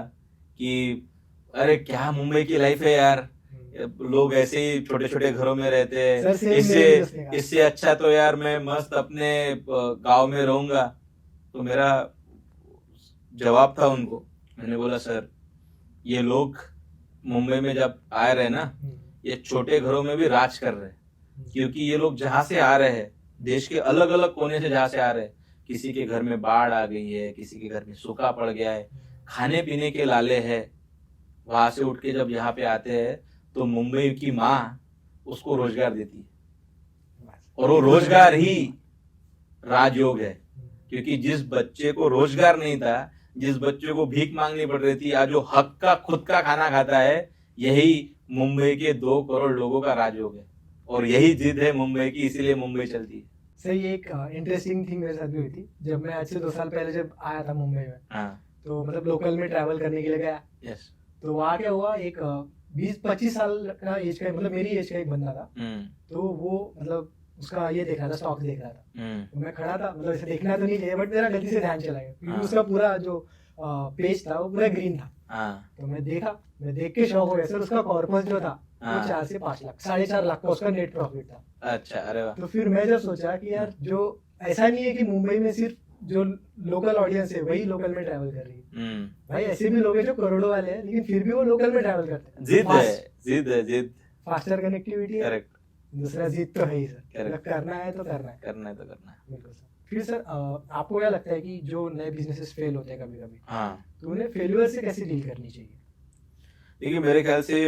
कि अरे क्या मुंबई की लाइफ है यार, लोग ऐसे ही छोटे छोटे घरों में रहते हैं, इससे अच्छा तो यार मैं मस्त अपने गांव में रहूंगा। तो मेरा जवाब था उनको, मैंने बोला सर ये लोग मुंबई में जब आ रहे हैं ना, ये छोटे घरों में भी राज कर रहे हैं, क्योंकि ये लोग जहां से आ रहे हैं, देश के अलग अलग कोने से जहां से आ रहे हैं, किसी के घर में बाढ़ आ गई है, किसी के घर में सूखा पड़ गया है, खाने पीने के लाले है, वहां से उठ के जब यहाँ पे आते हैं तो मुंबई की माँ उसको रोजगार देती है, और वो रोजगार ही राजयोग है। क्योंकि जिस बच्चे को रोजगार नहीं था, जिस बच्चे को भीख मांगनी पड़ रही थी, आज जो हक का खुद का खाना खाता है, यही मुंबई के 2 करोड़ लोगों का राजयोग है, और यही जिद है मुंबई की, इसीलिए मुंबई चलती है। सर ये एक इंटरेस्टिंग थिंग मेरे साथ भी हुई थी जब मैं आज से 2 साल पहले जब आया था मुंबई में। हाँ। तो मतलब लोकल में ट्रैवल करने के लिए गया। यस। तो वहाँ क्या हुआ, एक 20-25 साल का एज का, मतलब मेरी एज का एक बंदा था। तो वो मतलब उसका ये देख रहा था, स्टॉक देख रहा था। तो मैं खड़ा था, मतलब ऐसे देखना तो नहीं चाहिए, बट मेरा गलती से ध्यान चला गया क्योंकि उसका पूरा जो पेज था वो पूरा ग्रीन था। तो मैं देख के शौक हो गया सर। उसका कॉर्पस जो था वो 4 से 5 लाख, 4.5 लाख का उसका नेट प्रॉफिट था। अच्छा, अरे वाह। तो फिर मैं जब सोचा कि यार जो ऐसा नहीं है कि मुंबई में सिर्फ जो लोकल ऑडियंस है वही लोकल में ट्रैवल कर रही है, भाई ऐसे भी लोग हैं जो करोड़ों वाले हैं लेकिन फिर भी वो लोकल में ट्रैवल करते हैं। जिद फास्टर कनेक्टिविटी है, करेक्ट। दूसरा जिद तो है ही सर, मतलब करना है तो करना है। बिल्कुल सर। फिर सर आपको क्या लगता है कि जो नए बिजनेसेस फेल होते हैं कभी कभी, हाँ, तो उन्हें फेल्यूर से कैसे डील करनी चाहिए? देखिए मेरे ख्याल से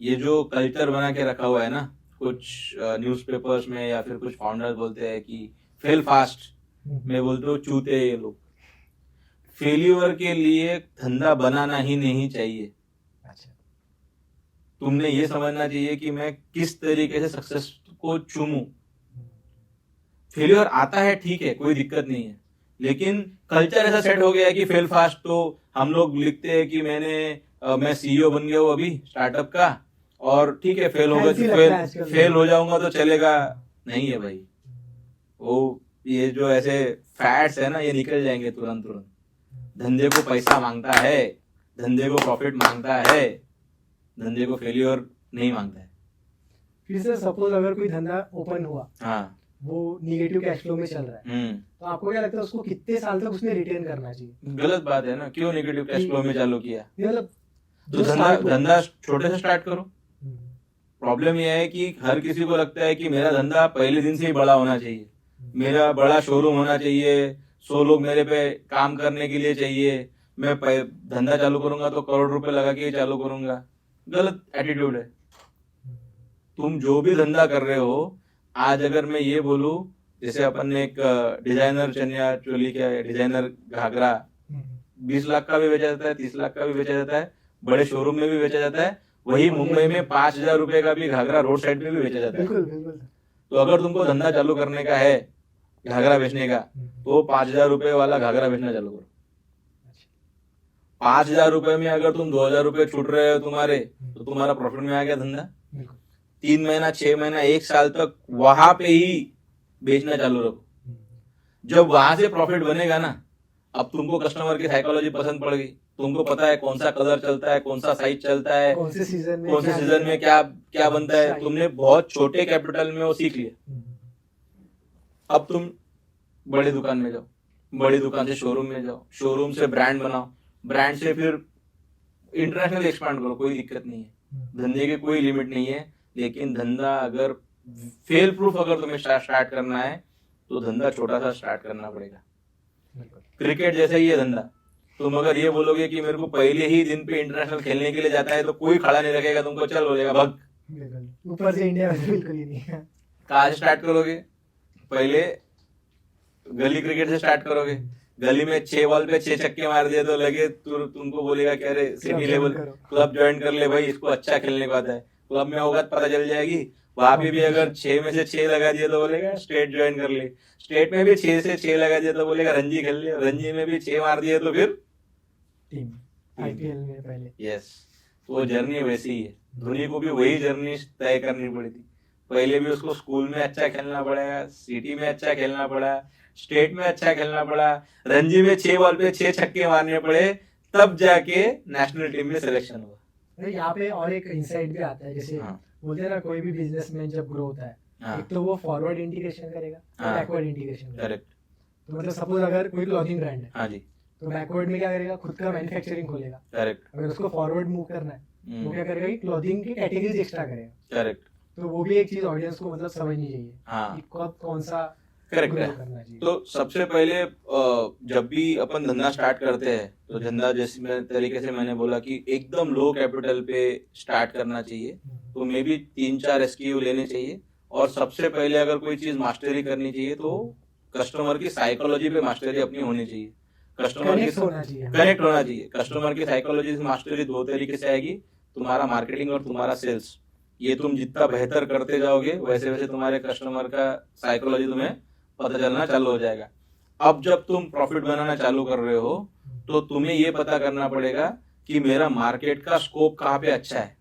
ये जो कल्चर बना के रखा हुआ है ना, कुछ न्यूज़पेपर्स में या फिर कुछ फाउंडर्स बोलते हैं कि फेल फास्ट, मैं बोलता हूँ चूते ये लोग। फेल्यूर के लिए धंधा बनाना ही नहीं चाहिए। अच्छा। तुमने ये समझना चाहिए कि मैं किस तरीके से सक्सेस को चुनूं। फेल्यूर आता है, ठीक है, कोई दिक्कत नहीं है, लेकिन कल्चर ऐसा सेट हो गया है कि फेल फास्ट। तो हम लोग लिखते हैं कि मैं CEO बन गया हूँ अभी स्टार्टअप का, और ठीक है फेल हो जाऊंगा तो चलेगा। नहीं है भाई, वो ये जो ऐसे फैट्स है ना, ये निकल जाएंगे तुरंत। धंधे को पैसा मांगता है, धंधे को प्रॉफिट मांगता है, धंधे को फेल्यूर नहीं मांगता है। फिर सर सपोज अगर कोई धंधा ओपन हुआ, हाँ, वो निगेटिव कैश फ्लो में चल रहा है, तो आपको क्या लगता है उसको कितने साल तक उसने रिटेन करना चाहिए? गलत बात है ना, क्यों निगेटिव कैश फ्लो में चालू किया? मतलब तो धंधा छोटे से स्टार्ट करो। प्रॉब्लम यह है कि हर किसी को लगता है कि मेरा धंधा पहले दिन से ही बड़ा होना चाहिए, मेरा बड़ा शोरूम होना चाहिए, 100 लोग मेरे पे काम करने के लिए चाहिए, मैं धंधा चालू करूंगा तो करोड़ रुपए लगा के ही चालू करूंगा। गलत एटीट्यूड है। तुम जो भी धंधा कर रहे हो, आज अगर मैं ये बोलूं, जैसे अपन ने एक डिजाइनर चनिया चोली का, डिजाइनर घाघरा 20 लाख का भी बेचा जाता है, 30 लाख का भी बेचा जाता है, बड़े शोरूम में भी बेचा जाता है। वही मुंबई में 5,000 रुपए का भी घाघरा रोड साइड में भी बेचा जाता है। तो अगर तुमको धंधा चालू करने का है घाघरा बेचने का, तो 5,000 रुपए वाला घाघरा बेचना चालू करो। 5,000 रुपए में अगर तुम 2,000 रुपए छूट रहे हो तुम्हारे, तो तुम्हारा प्रॉफिट में आ गया धंधा। बिल्कुल। 3 महीना, 6 महीना, 1 साल तक वहां पे ही बेचना चालू रखो। जब वहां से प्रॉफिट बनेगा ना, अब तुमको कस्टमर की साइकोलॉजी पसंद पड़ गई, तुमको पता है कौन सा कलर चलता है, कौन सा साइज चलता है, कौन से सीजन में क्या क्या बनता है, तुमने बहुत छोटे कैपिटल में वो सीख लिया। अब तुम बड़ी दुकान में जाओ, बड़ी दुकान से शोरूम में जाओ, शोरूम से ब्रांड बनाओ, ब्रांड से फिर इंटरनेशनल एक्सपांड करो, कोई दिक्कत नहीं है, धंधे की कोई लिमिट नहीं है। लेकिन धंधा अगर फेल प्रूफ अगर तुम्हें स्टार्ट करना है तो धंधा छोटा सा स्टार्ट करना पड़ेगा। क्रिकेट जैसे ही है धंधा, तुम अगर ये बोलोगे कि मेरे को पहले ही दिन पे इंटरनेशनल खेलने के लिए जाता है तो कोई खड़ा नहीं रखेगा तुमको, चल बोलेगा भग। ऊपर से इंडिया में बिल्कुल ही नहीं है। कहाँ से स्टार्ट करोगे? पहले गली क्रिकेट से स्टार्ट करोगे, गली में 6 बॉल पे 6 छक्के मार दिए तो लगे तुमको बोलेगा कि अरे सिटी लेवल क्लब ज्वाइन कर ले भाई, इसको अच्छा खेलने को आता है। क्लब में होगा तो पता चल जाएगी, वहां पे भी अगर 6 में से 6 लगा दिए तो बोलेगा स्टेट ज्वाइन कर ले, स्टेट में भी 6 से 6 लगा दिए तो बोलेगा रणजी खेल ले, रणजी में भी 6 मार दिए तो फिर टीम आईपीएल में पहले। यस, वो जर्नी वैसी ही है। धोनी को भी वही जर्नी तय करनी पड़ी थी। पहले भी उसको स्कूल में अच्छा खेलना पड़ेगा, सिटी में अच्छा खेलना पड़ा, स्टेट में अच्छा खेलना पड़ा, रणजी में 6 बॉल पे 6 छक्के मारने पड़े, तब जाके नेशनल टीम में सिलेक्शन हुआ। यहाँ पे और एक इंसाइट भी आता है, जैसे बोलते हैं ना कोई भी बिजनेसमैन जब ग्रो होता है, एक तो वो फॉरवर्ड इंटीग्रेशन करेगा, बैकवर्ड इंटीग्रेशन करेगा। करेक्ट। तो मतलब सपोज अगर कोई क्लॉथिंग ब्रांड है, हाँ जी, तो बैकवर्ड में क्या करेगा, खुद का मैन्युफैक्चरिंग खोलेगा। करेक्ट। अगर उसको फॉरवर्ड मूव करना है तो क्या करेगा कि क्लॉथिंग की कैटेगरीज एक्स्ट्रा करेगा। करेक्ट। तो वो भी एक चीज ऑडियंस को मतलब समझनी चाहिए हाँ, कि कब कौन सा करेक्ट grow है। करना चाहिए। तो सबसे पहले जब भी अपन धंधा स्टार्ट करते हैं तो धंधा जैसे तरीके से मैंने बोला कि एकदम लो कैपिटल पे स्टार्ट करना चाहिए। तो मे बी 3-4 SKU लेने चाहिए, और सबसे पहले अगर कोई चीज मास्टरी करनी चाहिए तो कस्टमर की साइकोलॉजी पे मास्टरी अपनी होनी चाहिए। कस्टमर की कनेक्ट होना चाहिए। कस्टमर की साइकोलॉजी से मास्टरी 2 तरीके से आएगी, तुम्हारा मार्केटिंग और तुम्हारा सेल्स। ये तुम जितना बेहतर करते जाओगे वैसे वैसे तुम्हारे कस्टमर का साइकोलॉजी तुम्हें पता चलना चालू हो जाएगा। अब जब तुम प्रॉफिट बनाना चालू कर रहे हो तो तुम्हें ये पता करना पड़ेगा कि मेरा मार्केट का स्कोप कहाँ पे अच्छा है।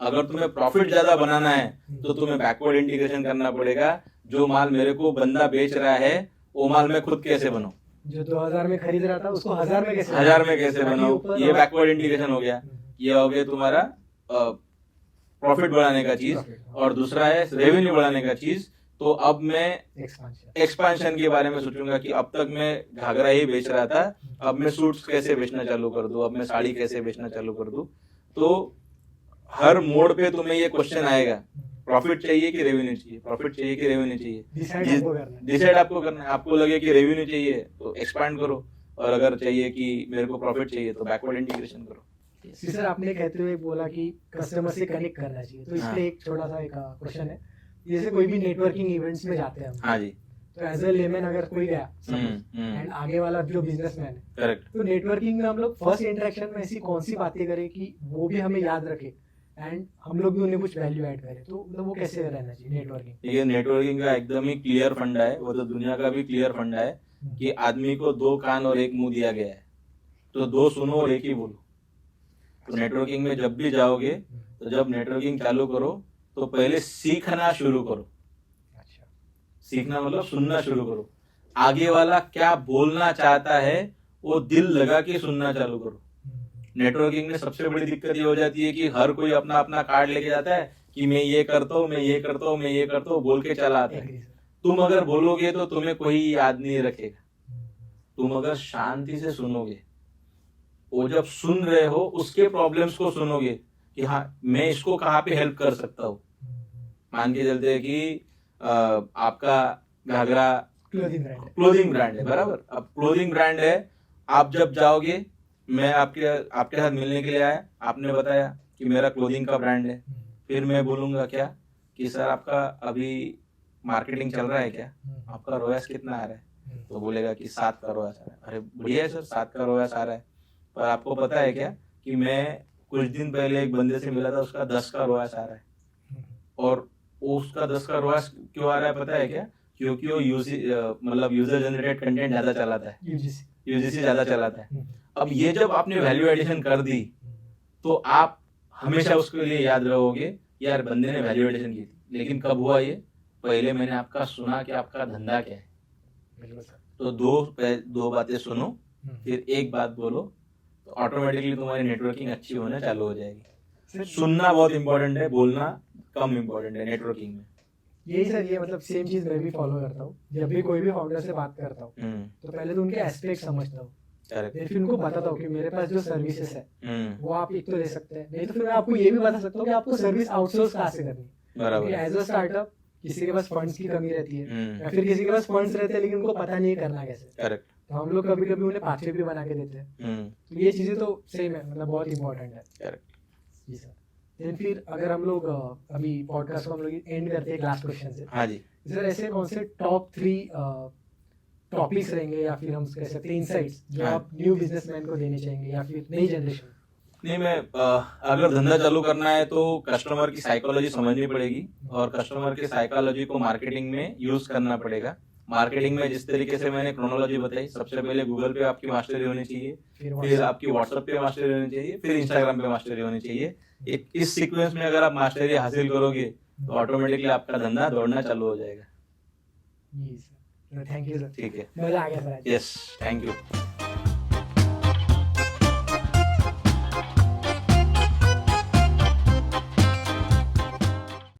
अगर तुम्हें प्रॉफिट ज्यादा बनाना है तो तुम्हें बैकवर्ड इंटीग्रेशन करना पड़ेगा। जो माल मेरे को बंदा बेच रहा है वो माल मैं खुद कैसे बनाऊं, जो 2000 में खरीद रहा था उसको 1000 में कैसे बनाऊं, ये बैकवर्ड इंटीग्रेशन हो गया। ये हो गया तुम्हारा प्रॉफिट बढ़ाने का चीज, और दूसरा है रेवेन्यू बढ़ाने का चीज। तो अब मैं एक्सपांशन के बारे में सोचूंगा कि अब तक मैं घाघरा ही बेच रहा था, अब मैं सूट्स कैसे बेचना चालू कर दूं, अब मैं साड़ी कैसे बेचना चालू कर दूं। तो हर मोड पे तुम्हें ये क्वेश्चन आएगा, प्रॉफिट चाहिए कि रेवेन्यू चाहिए, प्रॉफिट चाहिए कि रेवेन्यू चाहिए, डिसाइड आपको करना है। आपको लगे कि रेवेन्यू चाहिए तो एक्सपांड करो, और अगर चाहिए कि मेरे को प्रॉफिट चाहिए तो बैकवर्ड इंटीग्रेशन करो। सर आपने कहते हुए बोला कि कस्टमर से कनेक्ट करना चाहिए, तो इसलिए एक छोटा सा एक क्वेश्चन है, जैसे कोई भी नेटवर्किंग इवेंट्स में जाते हैं हम, हाँ जी, तो एज ए लेमैन अगर कोई गया एंड आगे वाला जो बिजनेसमैन है, करेक्ट, तो नेटवर्किंग में हम लोग फर्स्ट इंटरेक्शन में ऐसी कौन सी बातें करें कि वो भी हमें याद रखे एंड हम लोग भी उन्हें कुछ वैल्यू ऐड करें, तो मतलब वो कैसे रहना चाहिए नेटवर्किंग? ये नेटवर्किंग का एकदम ही क्लियर फंडा है, वो तो दुनिया का भी क्लियर फंडा है कि आदमी को 2 कान और 1 मुंह दिया गया है, तो 2 सुनो और 1 ही बोलो। तो नेटवर्किंग में जब भी जाओगे तो जब नेटवर्किंग चालू करो तो पहले सीखना शुरू करो। अच्छा, सीखना मतलब सुनना शुरू करो। आगे वाला क्या बोलना चाहता है वो दिल लगा के सुनना चालू करो। नेटवर्किंग में सबसे बड़ी दिक्कत ये हो जाती है कि हर कोई अपना अपना कार्ड लेके जाता है कि मैं ये करता हूँ, मैं ये करता हूँ, मैं ये करता हूँ, बोल के चला आता है। तुम अगर बोलोगे तो तुम्हें कोई याद नहीं रखेगा। तुम अगर शांति से सुनोगे, वो जब सुन रहे हो उसके प्रॉब्लम्स को सुनोगे कि हाँ मैं इसको कहाँ पे हेल्प कर सकता हूँ। मान के चलते हैं कि आपका घाघरा क्लोथिंग ब्रांड है, बराबर। अब क्लोथिंग ब्रांड है, आप जब जाओगे, मैं आपके साथ मिलने के लिए आया, आपने बताया कि मेरा क्लोथिंग का ब्रांड है, फिर मैं बोलूंगा क्या कि सर आपका अभी मार्केटिंग चल रहा है क्या, आपका रोयास कितना आ रहा है, तो बोलेगा कि 7 का रोयास आ रहा है। अरे बढ़िया है सर, 7 का रोयास आ रहा है, पर आपको पता है क्या कि मैं कुछ दिन पहले एक बंदे से मिला था, उसका 10 का रोयास आ रहा है। और उसका 10 का रोयास क्यों आ रहा है पता है क्या? क्योंकि वो मतलब यूजर जनरेटेड कंटेंट ज्यादा चलाता है, यूजीसी ज्यादा चलाता है। अब ये जब आपने वैल्यू एडिशन कर दी तो आप हमेशा उसके लिए याद रहोगे यार बंदे ने वैल्यू एडिशन की थी। लेकिन कब हुआ ये? पहले मैंने आपका सुना कि आपका धंधा क्या है, बिल्कुल सर। तो दो बातें सुनो, फिर एक बात बोलो, तो ऑटोमेटिकली तुम्हारी नेटवर्किंग अच्छी होना चालू हो जाएगी। सुनना बहुत इंपॉर्टेंट है, बोलना कम इंपॉर्टेंट है नेटवर्किंग में। यही सर, ये मतलब सेम चीज मैं भी फॉलो करता हूँ। जब भी कोई भी फाउंडर से बात करता हूँ तो पहले तो उनके एस्पेक्ट समझता हूँ, फिर उनको बताता हूँ कि मेरे पास जो सर्विसेज है वो आप एक तो ले सकते हैं, नहीं तो फिर मैं आपको ये भी बता सकता हूँ कि आपको सर्विस आउटसोर्स कहाँ से करनी है। बराबर एज अ स्टार्टअप किसी के पास फंड्स की कमी रहती है या फिर किसी के पास फंड्स रहते हैं लेकिन उनको पता नहीं है करना कैसे, करेक्ट। तो हम लोग कभी कभी उन्हें पाथवे भी बना के देते हैं। तो ये चीजें तो सेम है, मतलब बहुत इंपॉर्टेंट है। करेक्ट। जी सर। देन फिर अगर हम लोग अभी पॉडकास्ट को हम लोग एंड करते हैं एक लास्ट क्वेश्चन से। हाँ जी। सर ऐसे कौन से टॉप 3 टॉपिक्स रहेंगे या फिर हम कह सकते हैं इनसाइट्स जो हाँ। आप न्यू बिजनेसमैन को देने चाहेंगे या फिर नई जनरेशन? नहीं, मैं अगर धंधा चालू करना है तो कस्टमर की साइकोलॉजी समझनी पड़ेगी और कस्टमर की साइकोलॉजी को मार्केटिंग में यूज करना पड़ेगा। मार्केटिंग में जिस तरीके से मैंने क्रोनोलॉजी बताई, सबसे पहले गूगल पे आपकी मास्टरी होनी चाहिए, फिर आपकी व्हाट्सएप पे मास्टरी होनी चाहिए, फिर इंस्टाग्राम पे मास्टरी होनी चाहिए। एक इस सीक्वेंस में अगर आप मास्टरी हासिल करोगे तो ऑटोमेटिकली आपका धंधा दौड़ना चालू हो जाएगा। जी सर, थैंक यू सर। ठीक है, मजा आ गया सर। Yes, thank you.